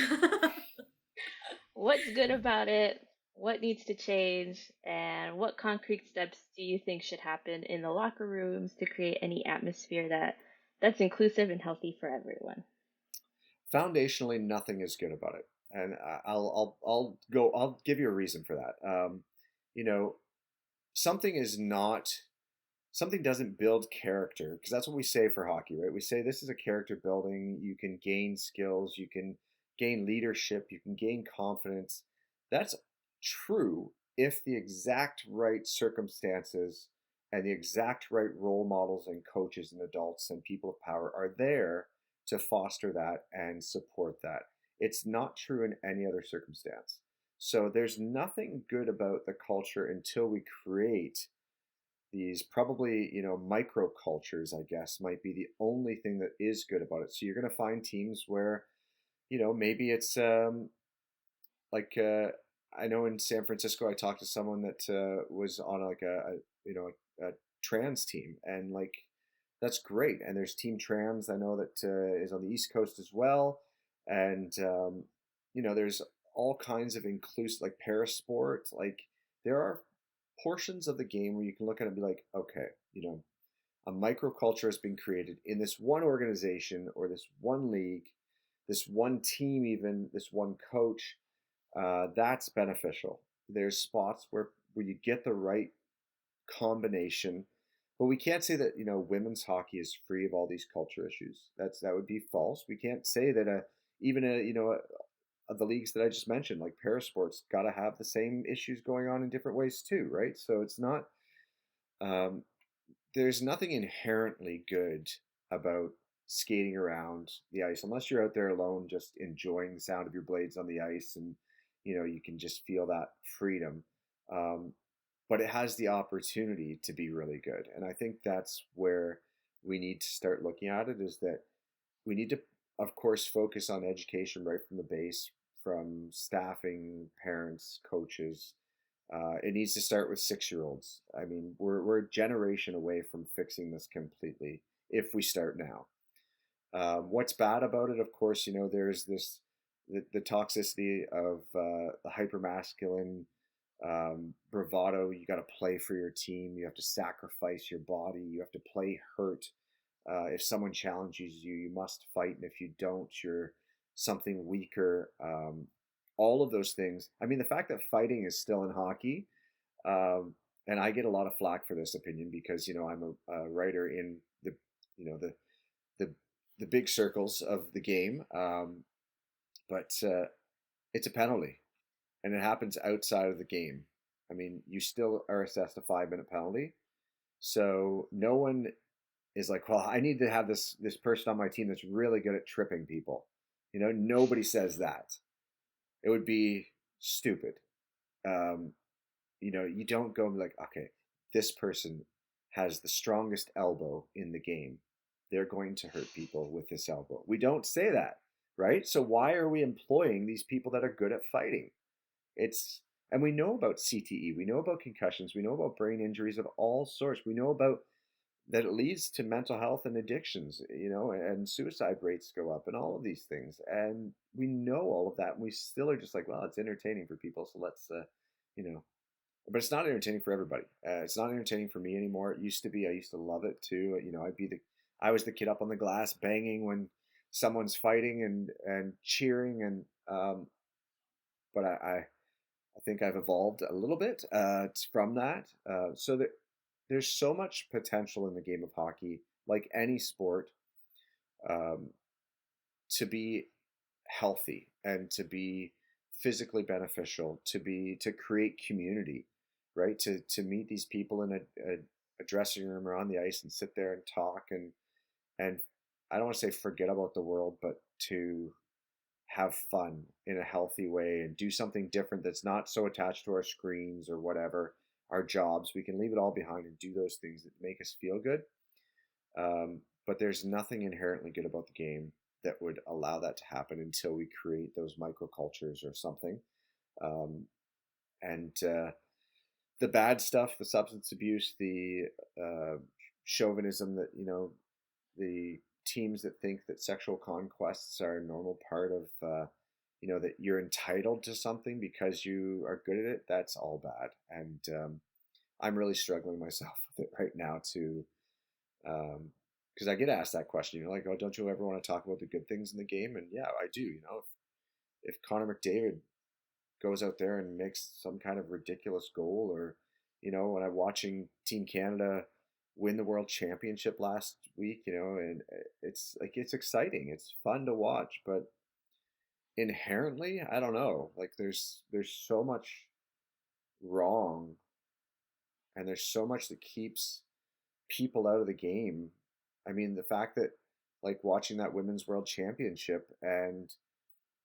What's good about it? What needs to change? And what concrete steps do you think should happen in the locker rooms to create any atmosphere that's inclusive and healthy for everyone? Foundationally, nothing is good about it, and I'll give you a reason for that. You know, something is not something doesn't build character because that's what we say for hockey, right? We say this is a character building. You can gain skills, you can gain leadership, you can gain confidence. That's true if the exact right circumstances and the exact right role models and coaches and adults and people of power are there to foster that and support that. It's not true in any other circumstance. So there's nothing good about the culture until we create these probably, micro cultures, I guess, might be the only thing that is good about it. So you're going to find teams where, maybe it's like I know in San Francisco, I talked to someone that was on like a trans team, and like that's great. And there's Team Trans I know that is on the East Coast as well, and there's all kinds of inclusive like parasport. Like there are portions of the game where you can look at it and be like, okay, a microculture has been created in this one organization or this one league, this one team, even this one coach. That's beneficial. There's spots where you get the right combination, but we can't say that women's hockey is free of all these culture issues. That would be false. We can't say that even the leagues that I just mentioned, like parasports, got to have the same issues going on in different ways too, right? So it's not. Um, there's nothing inherently good about skating around the ice unless you're out there alone, just enjoying the sound of your blades on the ice, and you can just feel that freedom. Um, but it has the opportunity to be really good, and I think that's where we need to start looking at it. Is that we need to, of course, focus on education right from the base, from staffing, parents, coaches. It needs to start with 6-year-olds. I mean, we're a generation away from fixing this completely if we start now. What's bad about it, of course, there's the toxicity of the hypermasculine bravado. You got to play for your team. You have to sacrifice your body. You have to play hurt. If someone challenges you, you must fight, and if you don't, you're something weaker. All of those things. I mean, the fact that fighting is still in hockey, and I get a lot of flack for this opinion because I'm a writer in the the the big circles of the game, but it's a penalty, and it happens outside of the game. I mean, you still are assessed a 5-minute penalty, so no one is like, well, I need to have this person on my team that's really good at tripping people. Nobody says that. It would be stupid. You don't go and be like, okay, this person has the strongest elbow in the game. They're going to hurt people with this elbow. We don't say that, right? So why are we employing these people that are good at fighting? And we know about CTE, we know about concussions, we know about brain injuries of all sorts. We know about that it leads to mental health and addictions, and suicide rates go up and all of these things. And we know all of that. And we still are just like, well, it's entertaining for people. So you know, but it's not entertaining for everybody. It's not entertaining for me anymore. It used to be. I used to love it too. You know, I was the kid up on the glass banging when someone's fighting and cheering but I think I've evolved a little bit from that. So that there's so much potential in the game of hockey, like any sport, um, to be healthy and to be physically beneficial, to create community, right? To meet these people in a dressing room or on the ice and sit there and talk and I don't want to say forget about the world, but to have fun in a healthy way and do something different that's not so attached to our screens or whatever, our jobs. We can leave it all behind and do those things that make us feel good. But there's nothing inherently good about the game that would allow that to happen until we create those microcultures or something. Um, and the bad stuff, the substance abuse, the chauvinism that, the teams that think that sexual conquests are a normal part of, that you're entitled to something because you are good at it, that's all bad. And I'm really struggling myself with it right now to, because I get asked that question, like, oh, don't you ever want to talk about the good things in the game? And yeah, I do. If Connor McDavid goes out there and makes some kind of ridiculous goal, or when I'm watching Team Canada win the World Championship last week, and it's like it's exciting, it's fun to watch, but inherently, I don't know, like there's so much wrong, and there's so much that keeps people out of the game. I mean, the fact that like watching that Women's World Championship, and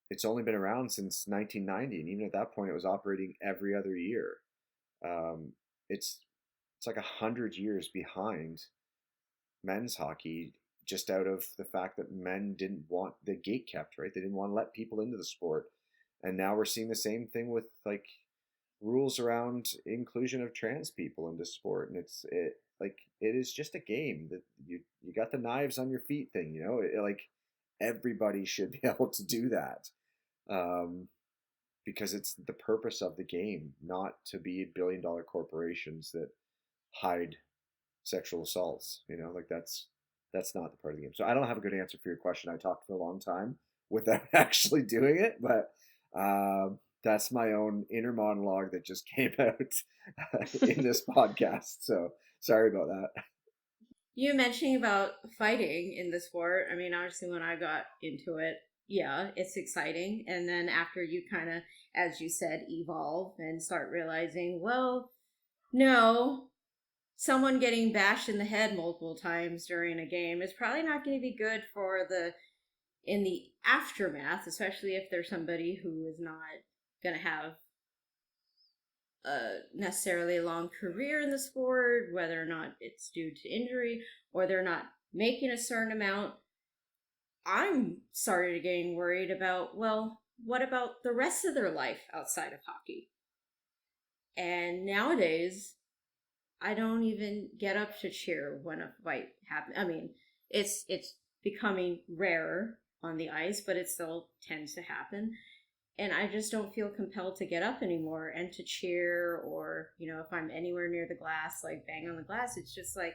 it's only been around since 1990, and even at that point, it was operating every other year. Um, it's like 100 years behind men's hockey, just out of the fact that men didn't want the gate kept, right? They didn't want to let people into the sport, and now we're seeing the same thing with like rules around inclusion of trans people into sport, and it is just a game that you got the knives on your feet thing, like everybody should be able to do that, um, because it's the purpose of the game, not to be billion-dollar corporations that hide sexual assaults. Like that's not the part of the game. So I don't have a good answer for your question. I talked for a long time without actually doing it, but that's my own inner monologue that just came out in this podcast. So sorry about that. You mentioning about fighting in the sport. I mean, obviously, when I got into it, yeah, it's exciting. And then after you kind of, as you said, evolve and start realizing, well, no, someone getting bashed in the head multiple times during a game is probably not going to be good for in the aftermath, especially if there's somebody who is not going to have necessarily a long career in the sport, whether or not it's due to injury or they're not making a certain amount. I'm started getting worried about, well, what about the rest of their life outside of hockey? And nowadays, I don't even get up to cheer when a fight happens. I mean, it's becoming rarer on the ice, but it still tends to happen. And I just don't feel compelled to get up anymore and to cheer, or if I'm anywhere near the glass, like bang on the glass, it's just like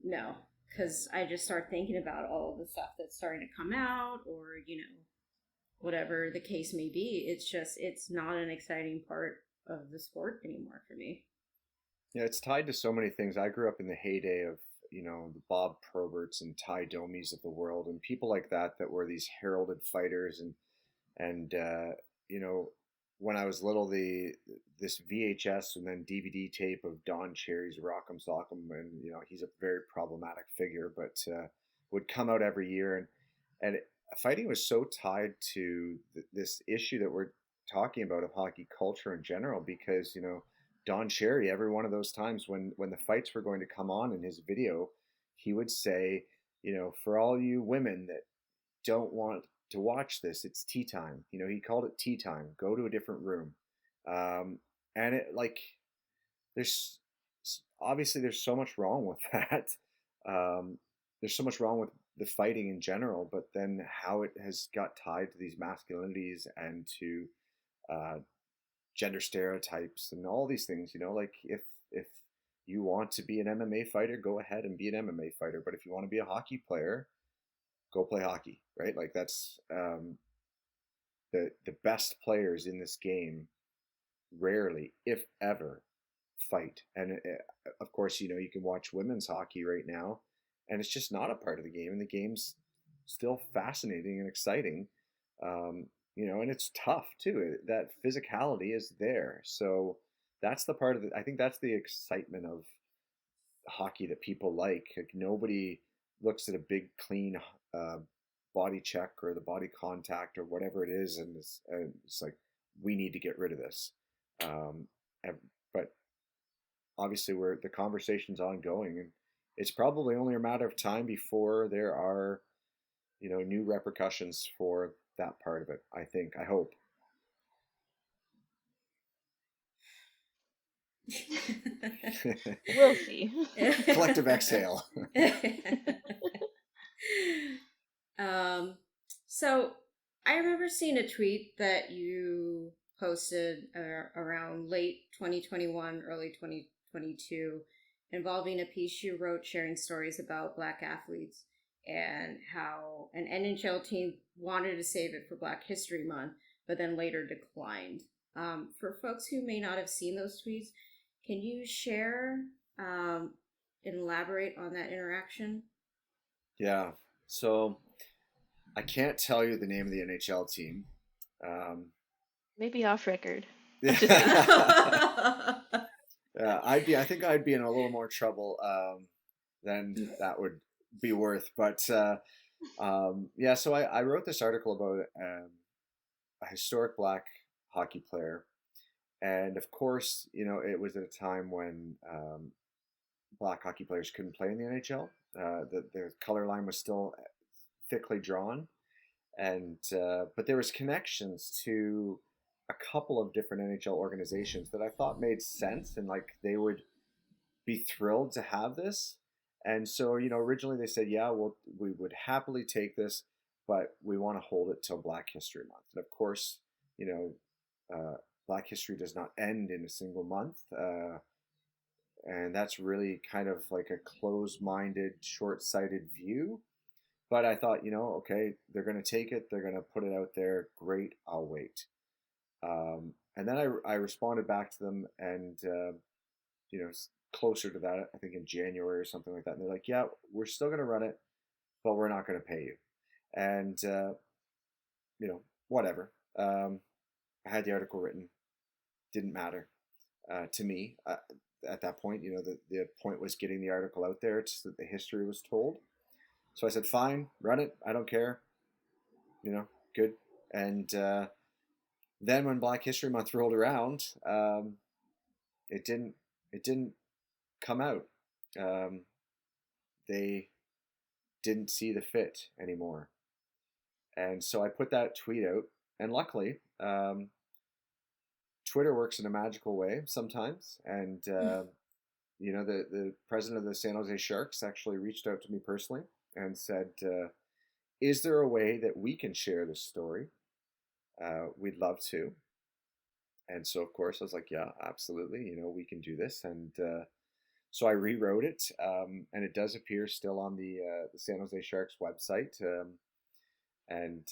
no, because I just start thinking about all of the stuff that's starting to come out, or whatever the case may be. It's not an exciting part of the sport anymore for me. Yeah, it's tied to so many things. I grew up in the heyday of, the Bob Proberts and Ty Domies of the world, and people like that were these heralded fighters, and you know, when I was little, the this VHS and then DVD tape of Don Cherry's Rock'em Sock'em, and he's a very problematic figure, but would come out every year, and fighting was so tied to this issue that we're talking about of hockey culture in general, because Don Cherry, every one of those times when the fights were going to come on in his video, he would say, for all you women that don't want to watch this, it's tea time. He called it tea time. Go to a different room. And it like there's obviously there's so much wrong with that. There's so much wrong with the fighting in general, but then how it has got tied to these masculinities and to gender stereotypes and all these things. Like if you want to be an MMA fighter, go ahead and be an MMA fighter. But if you want to be a hockey player, go play hockey, right? Like that's the best players in this game rarely, if ever, fight. And of course, you can watch women's hockey right now, and it's just not a part of the game, and the game's still fascinating and exciting. And it's tough too. That physicality is there, so that's the part of it. I think that's the excitement of hockey that people like. Like nobody looks at a big clean uh, body check or the body contact or whatever it is, and it's like we need to get rid of this. Um, but obviously, the conversation's ongoing, and it's probably only a matter of time before there are new repercussions for that part of it. I think. I hope. We'll see. Collective exhale. So I remember seeing a tweet that you posted around late 2021, early 2022, involving a piece you wrote sharing stories about Black athletes and how an NHL team wanted to save it for Black History Month, but then later declined. For folks who may not have seen those tweets, can you share and elaborate on that interaction? Yeah. So I can't tell you the name of the NHL team. Maybe off record. Yeah, I think I'd be in a little more trouble than that would be worth. But yeah, so I wrote this article about a historic Black hockey player, and of course, it was at a time when Black hockey players couldn't play in the NHL. The color line was still thickly drawn, and but there was connections to a couple of different NHL organizations that I thought made sense, and like they would be thrilled to have this. And so, originally they said, yeah, well, we would happily take this, but we want to hold it till Black History Month. And of course, Black history does not end in a single month. And that's really kind of like a closed-minded, short-sighted view. But I thought, okay, they're going to take it. They're going to put it out there. Great, I'll wait. And then I responded back to them, and closer to that, I think in January or something like that. And they're like, yeah, we're still going to run it, but we're not going to pay you. And whatever. I had the article written. Didn't matter to me at that point. The point was getting the article out there so that the history was told. So I said, fine, run it. I don't care. Good. And then when Black History Month rolled around, it didn't come out. They didn't see the fit anymore. And so I put that tweet out. And luckily, Twitter works in a magical way sometimes. And, the president of the San Jose Sharks actually reached out to me personally and said, is there a way that we can share this story? We'd love to. And so, of course, I was like, yeah, absolutely. We can do this. And so I rewrote it, and it does appear still on the San Jose Sharks website. And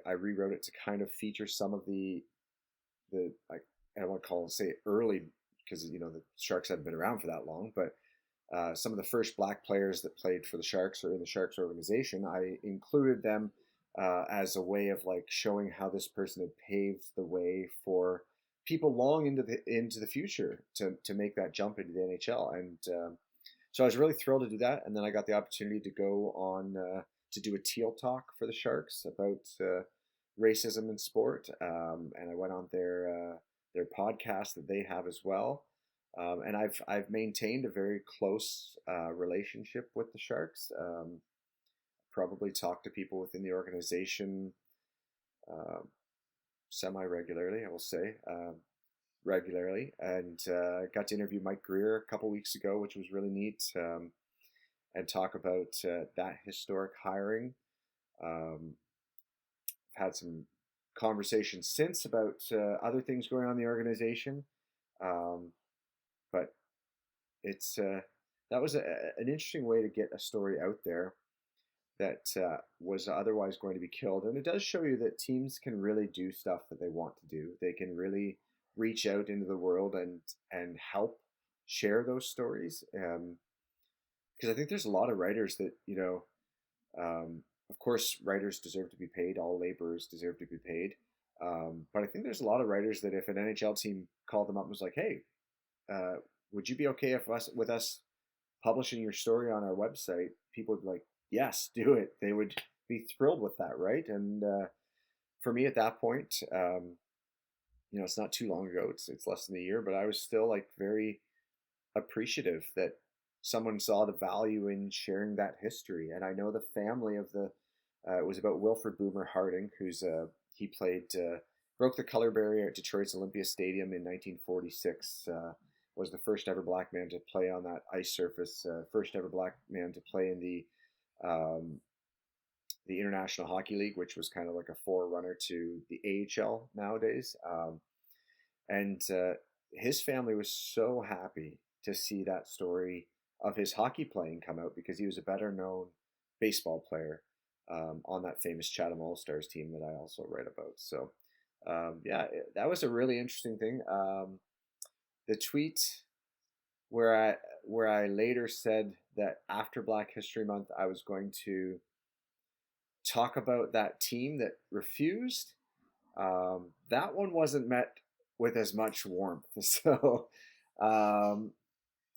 I rewrote it to kind of feature some of the like, I don't want to say early, because the Sharks haven't been around for that long, but some of the first Black players that played for the Sharks or in the Sharks organization, I included them as a way of like showing how this person had paved the way for people long into the future to make that jump into the NHL. And so I was really thrilled to do that. And then I got the opportunity to go on to do a teal talk for the Sharks about racism in sport, and I went on their podcast that they have as well. And I've maintained a very close relationship with the Sharks. Probably talk to people within the organization semi-regularly, I will say, regularly. And got to interview Mike Greer a couple weeks ago, which was really neat, and talk about that historic hiring. Had some conversations since about other things going on in the organization. Um, but it's that was an interesting way to get a story out there that was otherwise going to be killed. And it does show you that teams can really do stuff that they want to do. They can really reach out into the world and help share those stories. Because I think there's a lot of writers that, of course, writers deserve to be paid. All laborers deserve to be paid. But I think there's a lot of writers that if an NHL team called them up and was like, "Hey, would you be okay with us publishing your story on our website?" People would be like, "Yes, do it." They would be thrilled with that, right? And for me at that point, it's not too long ago. It's less than a year, but I was still like very appreciative that someone saw the value in sharing that history. And I know the family of it was about Wilfred Boomer Harding, he played, broke the color barrier at Detroit's Olympia Stadium in 1946, was the first ever black man to play on that ice surface, first ever black man to play in the International Hockey League, which was kind of like a forerunner to the AHL nowadays. And his family was so happy to see that story of his hockey playing come out because he was a better known baseball player on that famous Chatham All-Stars team that I also write about. So that was a really interesting thing. The tweet where I later said that after Black History Month I was going to talk about that team that refused, that one wasn't met with as much warmth. So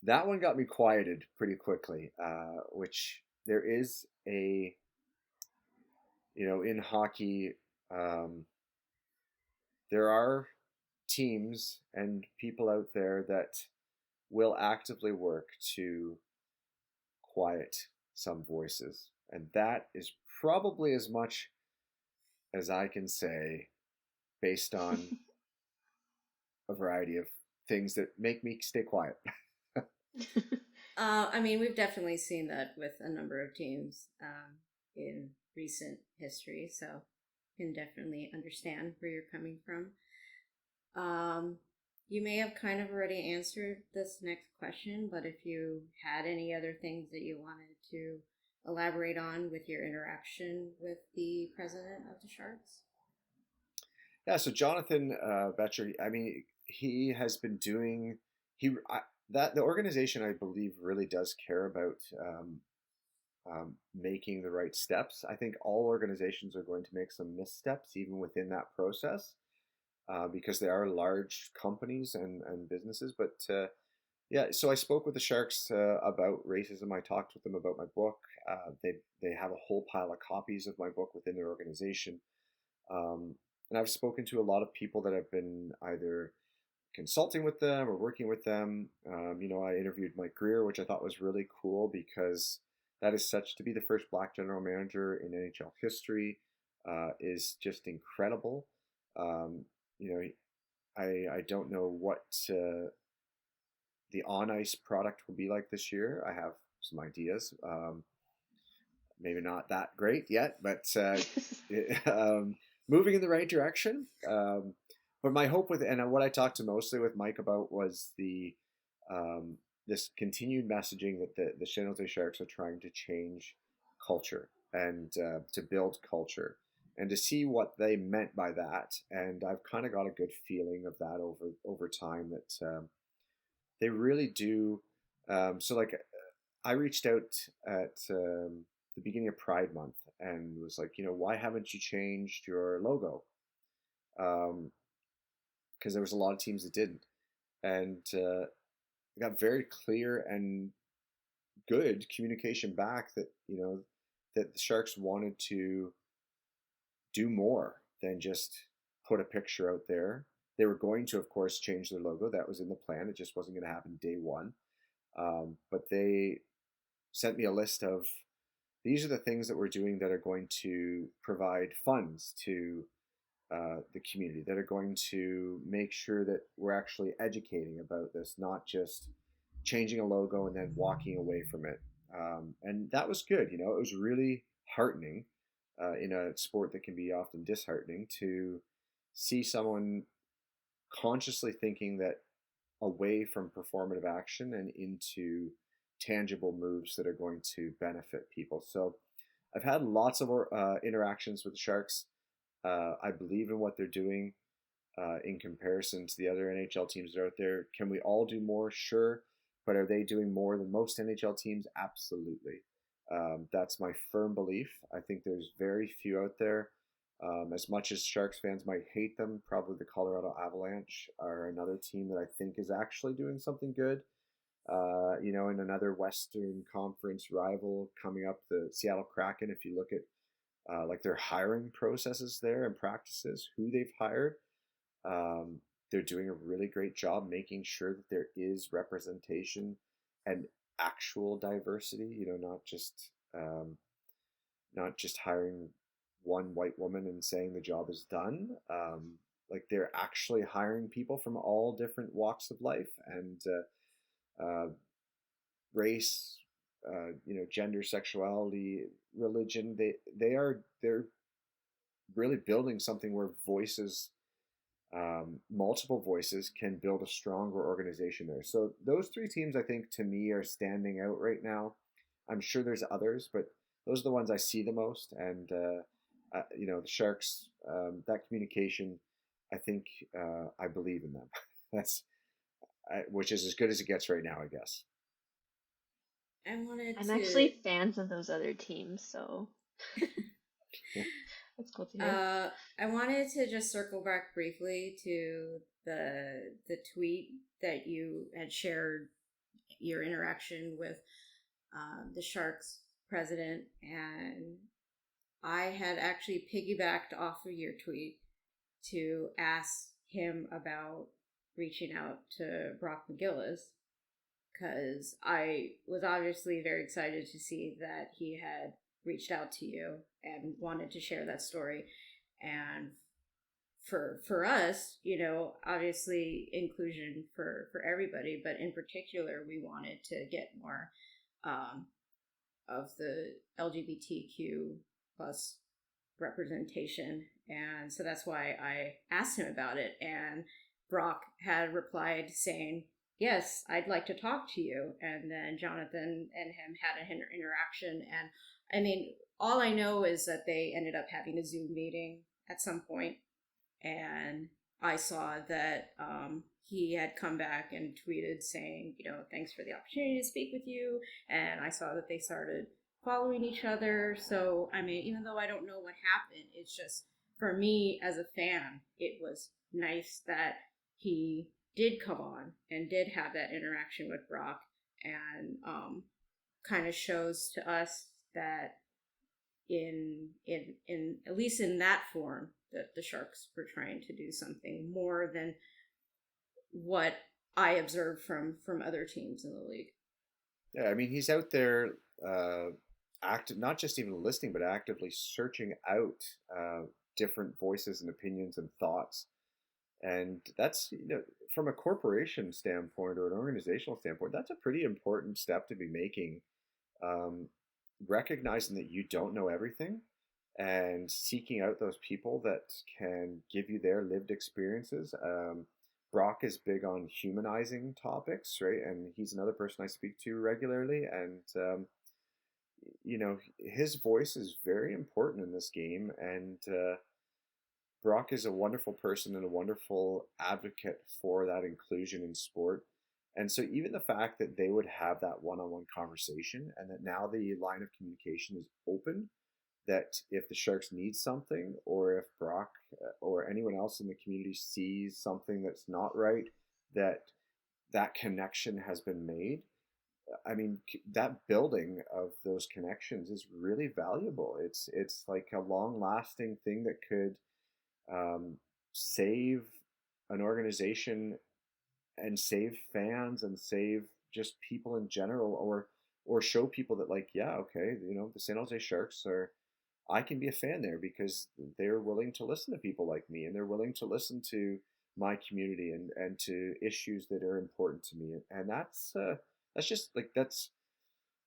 that one got me quieted pretty quickly, which there is in hockey, there are teams and people out there that will actively work to quiet some voices. And that is probably as much as I can say based on a variety of things that make me stay quiet. We've definitely seen that with a number of teams in recent history, so can definitely understand where you're coming from. You may have kind of already answered this next question, but if you had any other things that you wanted to elaborate on with your interaction with the president of the Sharks. Yeah, so Jonathan Betcher, he has been doing that the organization, I believe, really does care about making the right steps. I think all organizations are going to make some missteps even within that process because they are large companies and businesses. But so I spoke with the Sharks about racism. I talked with them about my book. They have a whole pile of copies of my book within their organization. And I've spoken to a lot of people that have been either consulting with them or working with them. I interviewed Mike Greer, which I thought was really cool because that is such to be the first black general manager in NHL history is just incredible. I don't know what the on ice product will be like this year. I have some ideas. Maybe not that great yet, but moving in the right direction. But my hope and what I talked to mostly with Mike about was this continued messaging that the San Jose Sharks are trying to change culture and to build culture and to see what they meant by that. And I've kind of got a good feeling of that over time that they really do. I reached out at the beginning of Pride Month and was like, why haven't you changed your logo? Because there was a lot of teams that didn't. And I got very clear and good communication back that, that the Sharks wanted to do more than just put a picture out there. They were going to, of course, change their logo. That was in the plan. It just wasn't going to happen day one. But they sent me a list of these are the things that we're doing that are going to provide funds to the community, that are going to make sure that we're actually educating about this, not just changing a logo and then walking away from it. And that was good. It was really heartening in a sport that can be often disheartening, to see someone consciously thinking that away from performative action and into tangible moves that are going to benefit people. So I've had lots of interactions with the Sharks. I believe in what they're doing in comparison to the other NHL teams that are out there. Can we all do more? Sure. But are they doing more than most NHL teams? Absolutely. That's my firm belief. I think there's very few out there. As much as Sharks fans might hate them, probably the Colorado Avalanche are another team that I think is actually doing something good. In another Western Conference rival coming up, the Seattle Kraken, if you look at like their hiring processes there and practices, who they've hired, um, they're doing a really great job making sure that there is representation and actual diversity. Not just hiring one white woman and saying the job is done. Like they're actually hiring people from all different walks of life and race, gender, sexuality, religion. They're really building something where multiple voices can build a stronger organization there. So those three teams, I think, to me, are standing out right now. I'm sure there's others, but those are the ones I see the most. And the Sharks, that communication, I think I believe in them. Which is as good as it gets right now, I guess. I'm actually fans of those other teams, so that's cool to hear. I wanted to just circle back briefly to the tweet that you had shared, your interaction with the Sharks president, and I had actually piggybacked off of your tweet to ask him about reaching out to Brock McGillis, because I was obviously very excited to see that he had reached out to you and wanted to share that story. And for us, obviously inclusion for everybody, but in particular, we wanted to get more of the LGBTQ plus representation. And so that's why I asked him about it. And Brock had replied saying, yes, I'd like to talk to you. And then Jonathan and him had an interaction. And I mean, all I know is that they ended up having a Zoom meeting at some point. And I saw that he had come back and tweeted saying, thanks for the opportunity to speak with you. And I saw that they started following each other. So, I mean, even though I don't know what happened, it's just, for me as a fan, it was nice that he did come on and did have that interaction with Brock, and kind of shows to us that in at least in that form, that the Sharks were trying to do something more than what I observed from other teams in the league. Yeah, I mean, he's out there not just even listening, but actively searching out different voices and opinions and thoughts. And that's, from a corporation standpoint or an organizational standpoint, that's a pretty important step to be making. Recognizing that you don't know everything and seeking out those people that can give you their lived experiences. Brock is big on humanizing topics, right? And he's another person I speak to regularly. And, his voice is very important in this game. And Brock is a wonderful person and a wonderful advocate for that inclusion in sport. And so even the fact that they would have that one-on-one conversation and that now the line of communication is open, that if the Sharks need something or if Brock or anyone else in the community sees something that's not right, that connection has been made. I mean, that building of those connections is really valuable. It's like a long-lasting thing that could save an organization and save fans and save just people in general, or show people that, like, yeah, okay, the San Jose Sharks I can be a fan there because they're willing to listen to people like me, and they're willing to listen to my community and to issues that are important to me. And that's just like,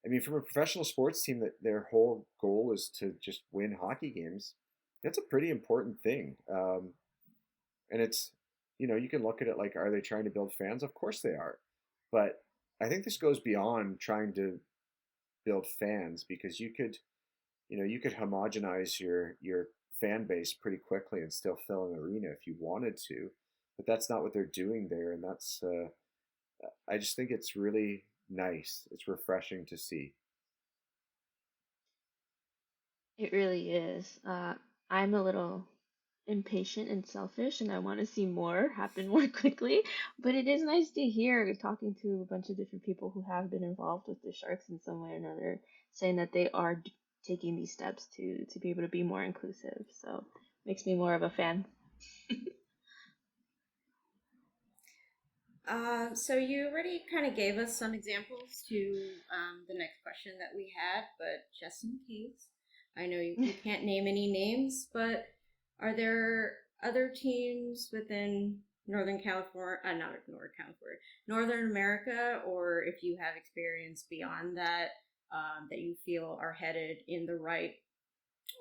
I mean, from a professional sports team that their whole goal is to just win hockey games, that's a pretty important thing. And it's, you can look at it like, are they trying to build fans? Of course they are. But I think this goes beyond trying to build fans, because you could homogenize your fan base pretty quickly and still fill an arena if you wanted to. But that's not what they're doing there, and that's I just think it's really nice. It's refreshing to see. It really is. I'm a little impatient and selfish, and I want to see more happen more quickly. But it is nice to hear talking to a bunch of different people who have been involved with the Sharks in some way or another, saying that they are taking these steps to be able to be more inclusive. So makes me more of a fan. So you already kind of gave us some examples to the next question that we had, but just in case, I know you can't name any names, but are there other teams within Northern California, not Northern California, Northern America, or if you have experience beyond that, that you feel are headed in the right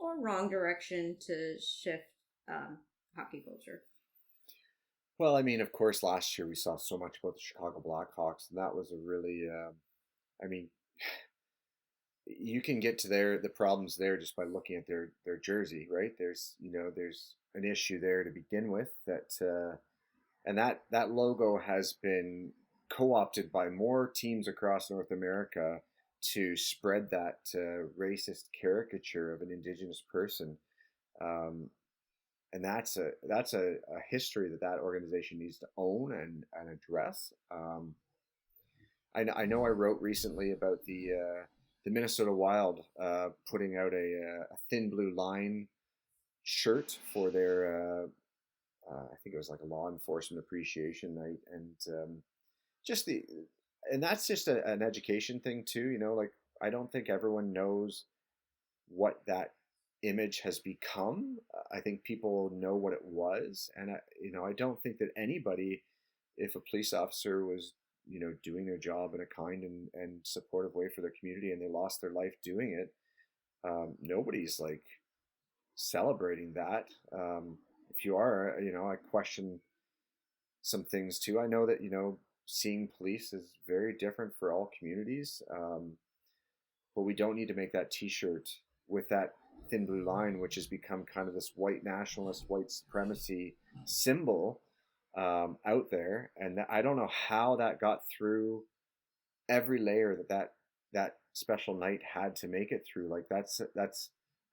or wrong direction to shift hockey culture? Well, I mean, of course, last year we saw so much about the Chicago Blackhawks, and that was a really, I mean, you can get to the problems there just by looking at their jersey, right? There's an issue there to begin with, and that logo has been co-opted by more teams across North America to spread that racist caricature of an indigenous person. Um, and that's a history that organization needs to own and address. I know I wrote recently about the Minnesota Wild putting out a thin blue line shirt for their I think it was like a law enforcement appreciation night, and just the and that's just an education thing too. Like, I don't think everyone knows what that image has become. I think people know what it was, and I don't think that anybody, if a police officer was doing their job in a kind and supportive way for their community, and they lost their life doing it, nobody's like celebrating that. If you are, I question some things too. I know that seeing police is very different for all communities, but we don't need to make that T-shirt with that thin blue line, which has become kind of this white nationalist, white supremacy symbol out there. And I don't know how that got through every layer that special night had to make it through. Like, that's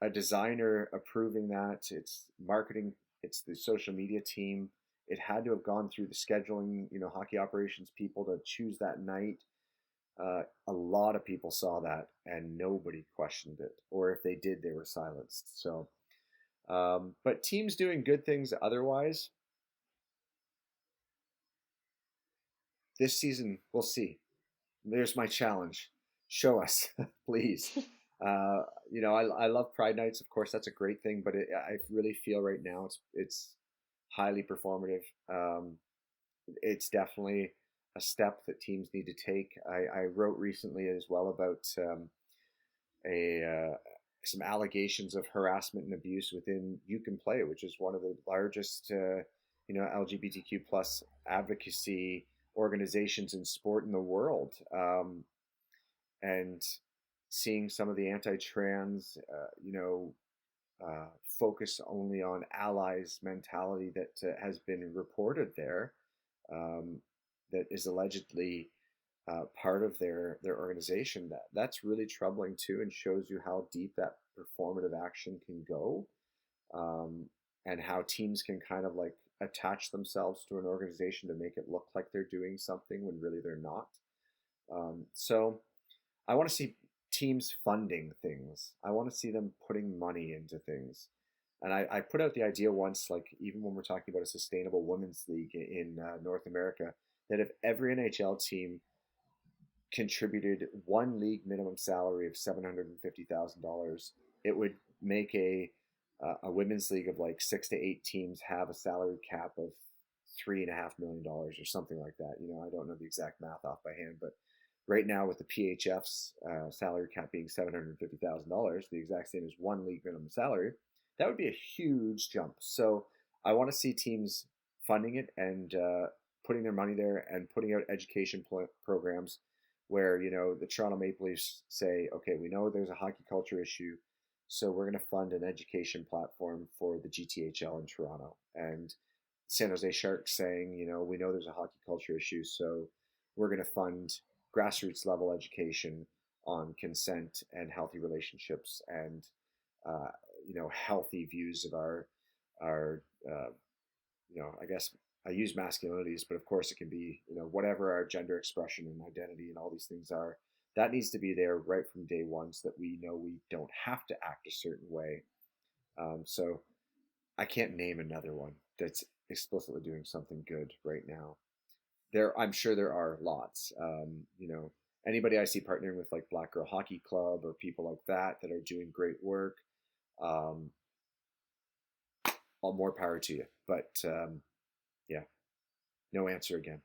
a designer approving that. It's marketing. It's the social media team. It had to have gone through the scheduling, hockey operations people to choose that night. A lot of people saw that and nobody questioned it, or if they did, they were silenced. So, but teams doing good things otherwise, this season, we'll see. There's my challenge. Show us, please. I love Pride Nights. Of course, that's a great thing, but I really feel right now it's highly performative. It's definitely a step that teams need to take. I wrote recently as well about a some allegations of harassment and abuse within You Can Play, which is one of the largest LGBTQ plus advocacy organizations in sport in the world, and seeing some of the anti-trans focus only on allies mentality that has been reported there, that is allegedly part of their organization. That's really troubling too, and shows you how deep that performative action can go, and how teams can kind of like attach themselves to an organization to make it look like they're doing something when really they're not. So I want to see teams funding things. I want to see them putting money into things. And I put out the idea once, like, even when we're talking about a sustainable women's league in North America, that if every NHL team contributed one league minimum salary of $750,000, it would make a women's league of like 6 to 8 teams have a salary cap of $3.5 million or something like that. I don't know the exact math off by hand, but right now with the PHF's salary cap being $750,000, the exact same as one league minimum salary, that would be a huge jump. So I want to see teams funding it and putting their money there and putting out education programs where, you know, the Toronto Maple Leafs say, okay, we know there's a hockey culture issue, so we're going to fund an education platform for the GTHL in Toronto. And San Jose Sharks saying, you know, we know there's a hockey culture issue, so we're going to fund grassroots level education on consent and healthy relationships and uh, you know, healthy views of our you know, I guess I use masculinities, but of course it can be, you know, whatever our gender expression and identity and all these things are. That needs to be there right from day one, so that we know we don't have to act a certain way. So I can't name another one that's explicitly doing something good right now. I'm sure there are lots. You know, anybody I see partnering with like Black Girl Hockey Club or people like that are doing great work. Um, all more power to you. But yeah, no answer again.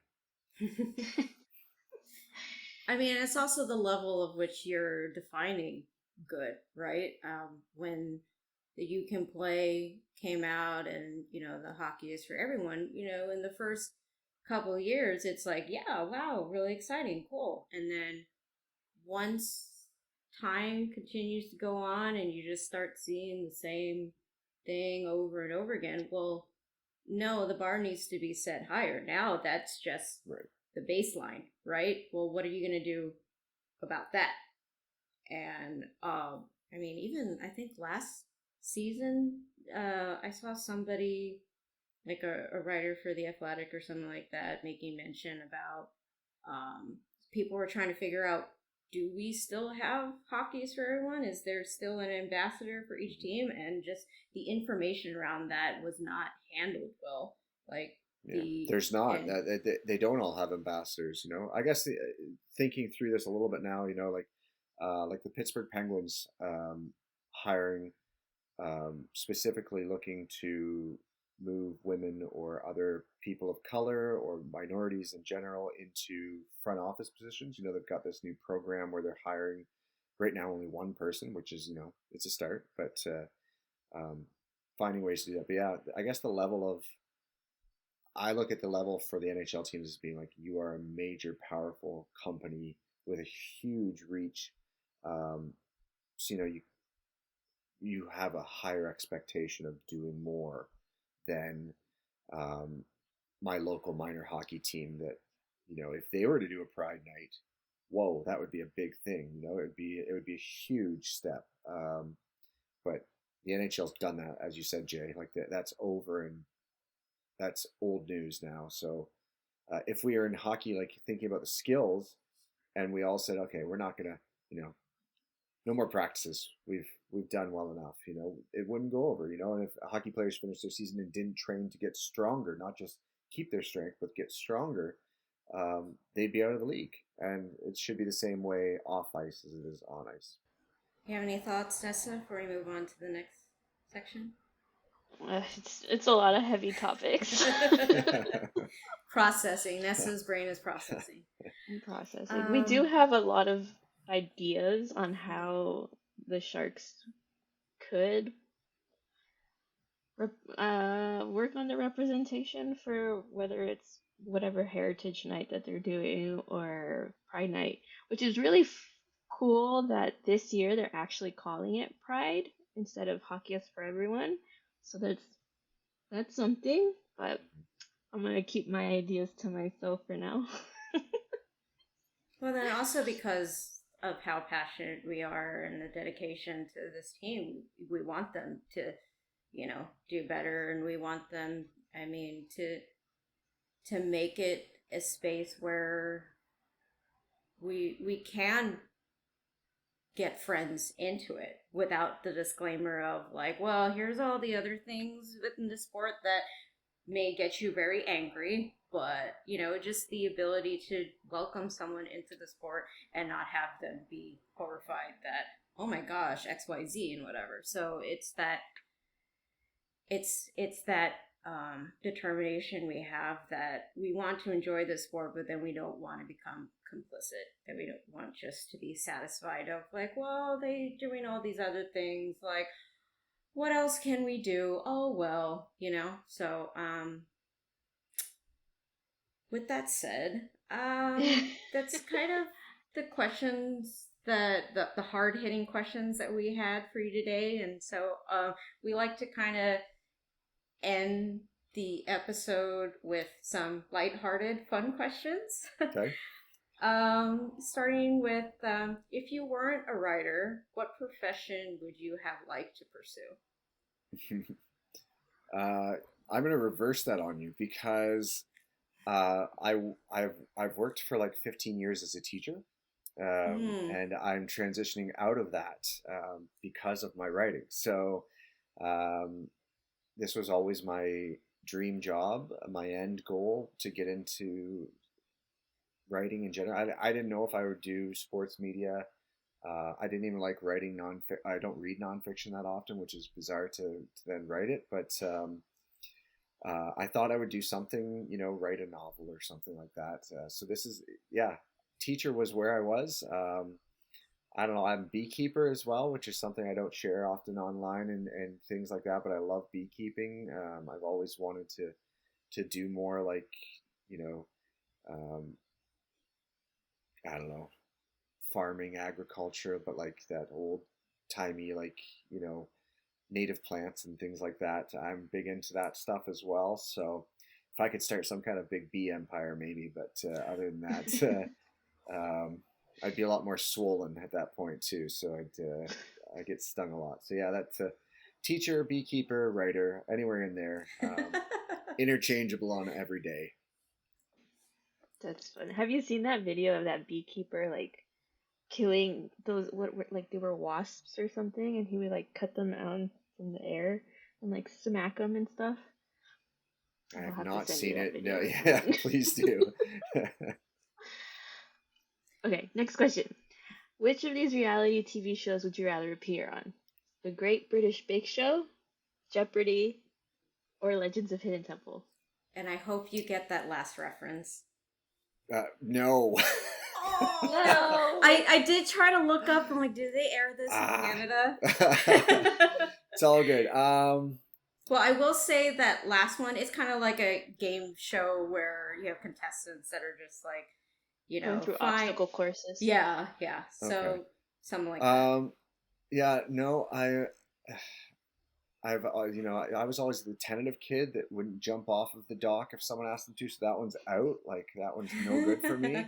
I mean, it's also the level of which you're defining good, right? When the You Can Play came out and, you know, the hockey is for everyone, you know, in the first couple of years, it's like, yeah, wow, really exciting, cool. And then once time continues to go on and you just start seeing the same thing over and over again, well, no, the bar needs to be set higher. Now that's just Right. the baseline, right? Well, what are you going to do about that? And I mean, even I think last season, I saw somebody like a writer for The Athletic or something like that making mention about people were trying to figure out, do we still have hockeys for everyone? Is there still an ambassador for each team? And just the information around that was not handled well. Like there's not. They don't all have ambassadors. You know, I guess thinking through this a little bit now, you know, like the Pittsburgh Penguins hiring specifically looking to move women or other people of color or minorities in general into front office positions. You know, they've got this new program where they're hiring right now only one person, which is, you know, it's a start, but finding ways to do that. But yeah, I guess I look at the level for the NHL teams as being like, you are a major, powerful company with a huge reach. So, you know, you have a higher expectation of doing more than my local minor hockey team that, you know, if they were to do a pride night, whoa, that would be a big thing. You know, it would be a huge step. But the NHL's done that, as you said, Jay. Like that's over and that's old news now. So if we are in hockey, like thinking about the skills, and we all said, okay, we're not gonna, you know, no more practices. We've done well enough. You know, it wouldn't go over. You know, and if hockey players finished their season and didn't train to get stronger, not just keep their strength but get stronger, they'd be out of the league. And it should be the same way off ice as it is on ice. You have any thoughts, Nessa, before we move on to the next section? It's a lot of heavy topics. Processing. Nessa's brain is processing. Processing. We do have a lot of ideas on how the Sharks could work on the representation for whether it's whatever Heritage Night that they're doing or Pride Night, which is really cool that this year they're actually calling it Pride instead of Hockey is for Everyone. So that's something, but I'm gonna keep my ideas to myself for now. Well, then also because of how passionate we are and the dedication to this team, we want them to, you know, do better, and we want them, I mean, to make it a space where we can get friends into it without the disclaimer of like, well, here's all the other things within the sport that may get you very angry, but, you know, just the ability to welcome someone into the sport and not have them be horrified that, oh my gosh, XYZ and whatever. So it's that determination we have that we want to enjoy the sport, but then we don't want to become complicit. That we don't want just to be satisfied of like, well, they doing all these other things. Like, what else can we do? Oh well, So, with that said, that's kind of the questions that the hard hitting questions that we had for you today, and so we like to kind of end the episode with some lighthearted, fun questions. Okay. Starting with if you weren't a writer, what profession would you have liked to pursue? I'm going to reverse that on you because I've worked for like 15 years as a teacher, and I'm transitioning out of that because of my writing. So this was always my dream job, my end goal to get into writing in general. I didn't know if I would do sports media. I didn't even like writing I don't read nonfiction that often, which is bizarre to then write it. But I thought I would do something, write a novel or something like that. So this is, teacher was where I was. I don't know, I'm a beekeeper as well, which is something I don't share often online and things like that, but I love beekeeping. I've always wanted to do more like, um, I don't know, farming, agriculture, but like that old timey, like, native plants and things like that. I'm big into that stuff as well. So if I could start some kind of big bee empire, maybe, but other than that, I'd be a lot more swollen at that point too. So I get stung a lot. So yeah, that's a teacher, beekeeper, writer, anywhere in there, interchangeable on every day. That's fun. Have you seen that video of that beekeeper like killing those what were like they were wasps or something, and he would like cut them out from the air and like smack them and stuff? I I'll have have to not send you seen that it. video No, or yeah, something. please do. Okay, next question. Which of these reality TV shows would you rather appear on? The Great British Bake Show, Jeopardy, or Legends of Hidden Temple? And I hope you get that last reference. No. Oh No. I did try to look up. I'm like, do they air this in Canada? It's all good. Well, I will say that last one is kind of like a game show where you have contestants that are just like, Going through obstacle courses. Yeah. So Okay. something like that. Yeah, no, I've I was always the tentative kid that wouldn't jump off of the dock if someone asked them to, so that one's out. Like that one's no good for me.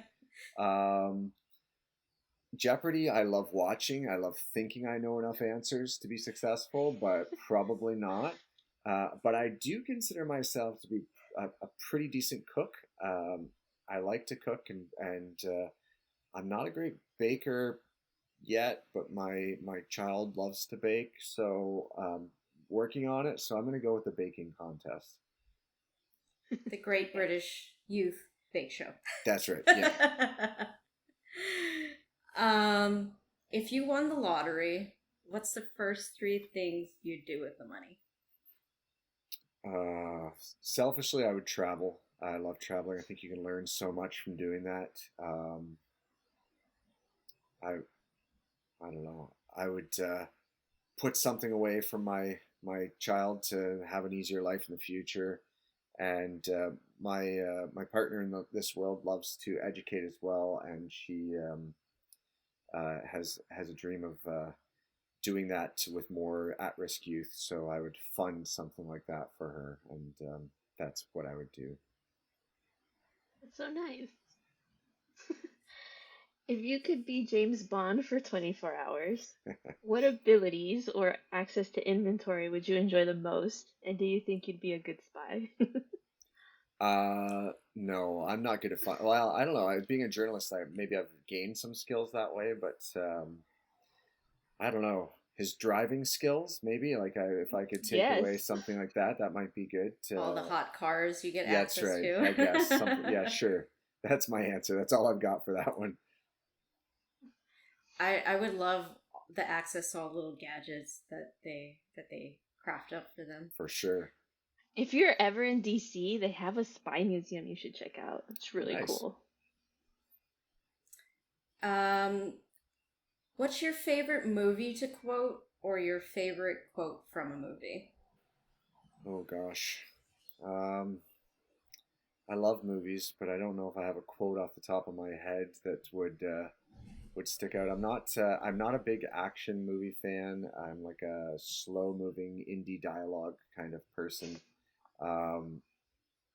Jeopardy, I love watching. I love thinking I know enough answers to be successful, but probably not. But I do consider myself to be a pretty decent cook. I like to cook, and I'm not a great baker yet, but my child loves to bake, so working on it. So I'm going to go with the baking contest. The Great British Youth Bake Show. That's right. Yeah. If you won the lottery, what's the first 3 things you'd do with the money? Selfishly, I would travel. I love traveling. I think you can learn so much from doing that. I don't know. I would put something away from my child to have an easier life in the future, and my partner in this world loves to educate as well, and she has a dream of doing that with more at-risk youth. So I would fund something like that for her, and that's what I would do. That's so nice. If you could be James Bond for 24 hours, what abilities or access to inventory would you enjoy the most? And do you think you'd be a good spy? No, I'm not good at fun. Well, I don't know. Being a journalist, maybe I've gained some skills that way, but I don't know. His driving skills, maybe if I could take away Yes. something like that, that might be good. All the hot cars you get That's access right. to. I guess something. Yeah, sure. That's my answer. That's all I've got for that one. I would love the access to all little gadgets that they craft up for them. For sure. If you're ever in DC, they have a spy museum you should check out. It's really Nice. cool. What's your favorite movie to quote, or your favorite quote from a movie? Oh gosh. I love movies, but I don't know if I have a quote off the top of my head that would stick out. I'm not a big action movie fan. I'm like a slow moving indie dialogue kind of person. Um,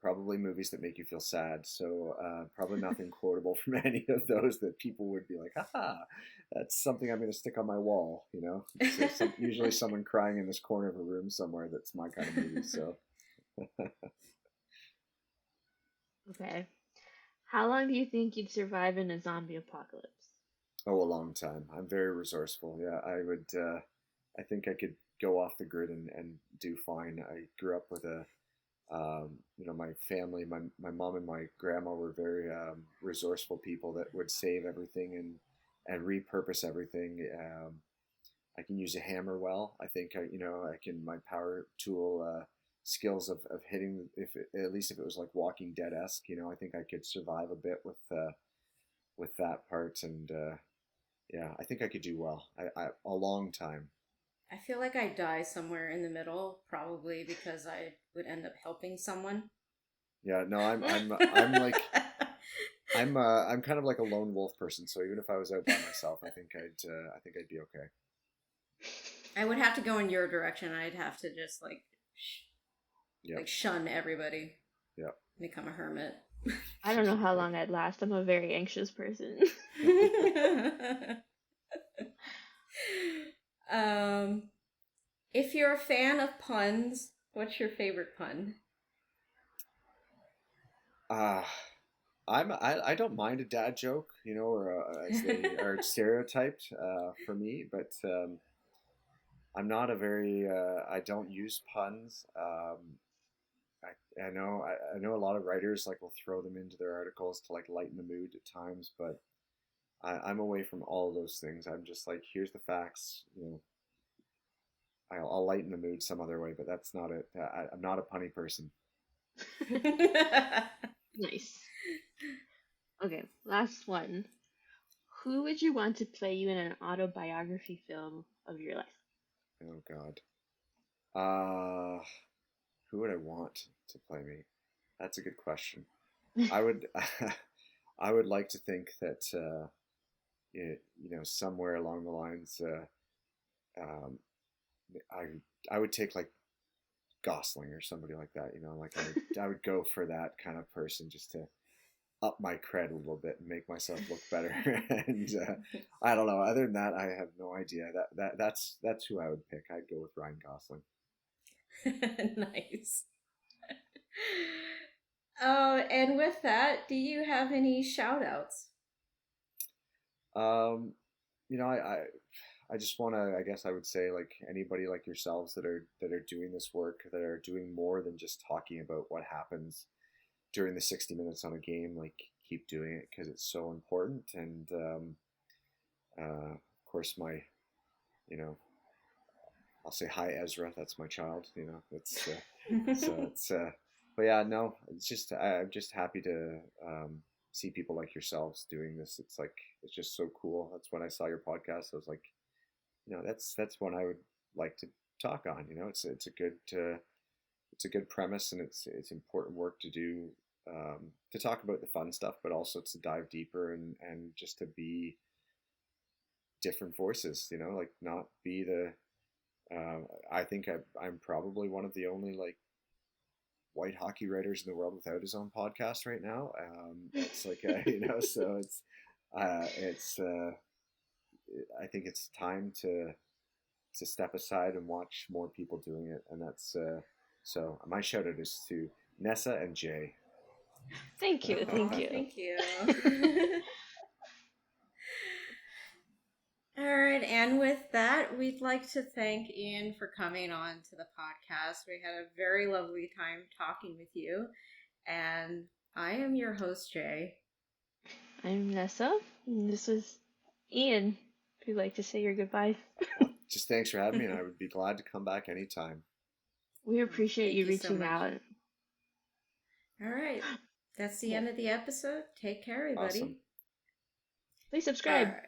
Probably movies that make you feel sad. So probably nothing quotable from any of those that people would be like, haha, that's something I'm going to stick on my wall. You know, usually someone crying in this corner of a room somewhere. That's my kind of movie. So. Okay. How long do you think you'd survive in a zombie apocalypse? Oh, a long time. I'm very resourceful. Yeah, I would. I think I could go off the grid and do fine. I grew up with my family, my mom and my grandma were very resourceful people that would save everything and repurpose everything. I can use a hammer well. I think I can my power tool skills of hitting at least if it was like Walking Dead esque. I think I could survive a bit with that part and. Yeah, I think I could do well. A long time. I feel like I'd die somewhere in the middle, probably because I would end up helping someone. Yeah, no, I'm like I'm kind of like a lone wolf person. So even if I was out by myself, I think I'd be okay. I would have to go in your direction. I'd have to just like shun everybody. Yeah. Become a hermit. I don't know how long I'd last. I'm a very anxious person. If you're a fan of puns, what's your favorite pun? I don't mind a dad joke, or as they are stereotyped for me, but I'm not a very I don't use puns. I know a lot of writers like will throw them into their articles to like lighten the mood at times, but I'm away from all of those things. I'm just like, here's the facts. I'll lighten the mood some other way, but that's not it. I'm not a punny person. Nice. Okay, last one. Who would you want to play you in an autobiography film of your life? Oh God. Who would I want to play me? That's a good question. I would, I would like to think that somewhere along the lines, um, I would take like Gosling or somebody like that. Like I would go for that kind of person just to up my cred a little bit and make myself look better. And I don't know. Other than that, I have no idea. That's who I would pick. I'd go with Ryan Gosling. Nice. Oh, and with that, do you have any shout outs? I just want to, I guess I would say, like anybody like yourselves that are doing this work, that are doing more than just talking about what happens during the 60 minutes on a game, like keep doing it because it's so important. And of course, I'll say hi Ezra. That's my child. It's so it's but yeah, no, it's just I'm just happy to see people like yourselves doing this. It's just so cool. That's when I saw your podcast. I was like, that's one I would like to talk on. It's a good premise and it's important work to do, to talk about the fun stuff, but also to dive deeper and just to be different voices. Like not be the. I think I'm probably one of the only like white hockey writers in the world without his own podcast right now. It's like so it's I think it's time to step aside and watch more people doing it, and that's so my shout out is to Nessa and Jay. Thank you. Thank you. All right, and with that, we'd like to thank Ian for coming on to the podcast. We had a very lovely time talking with you, and I am your host, Jay. I'm Nessa, and this was Ian. If you'd like to say your goodbyes. Just thanks for having me, and I would be glad to come back anytime. We appreciate Thank you you so reaching much. out. All right. That's the Yeah. end of the episode. Take care, everybody. Awesome. Please All subscribe. right.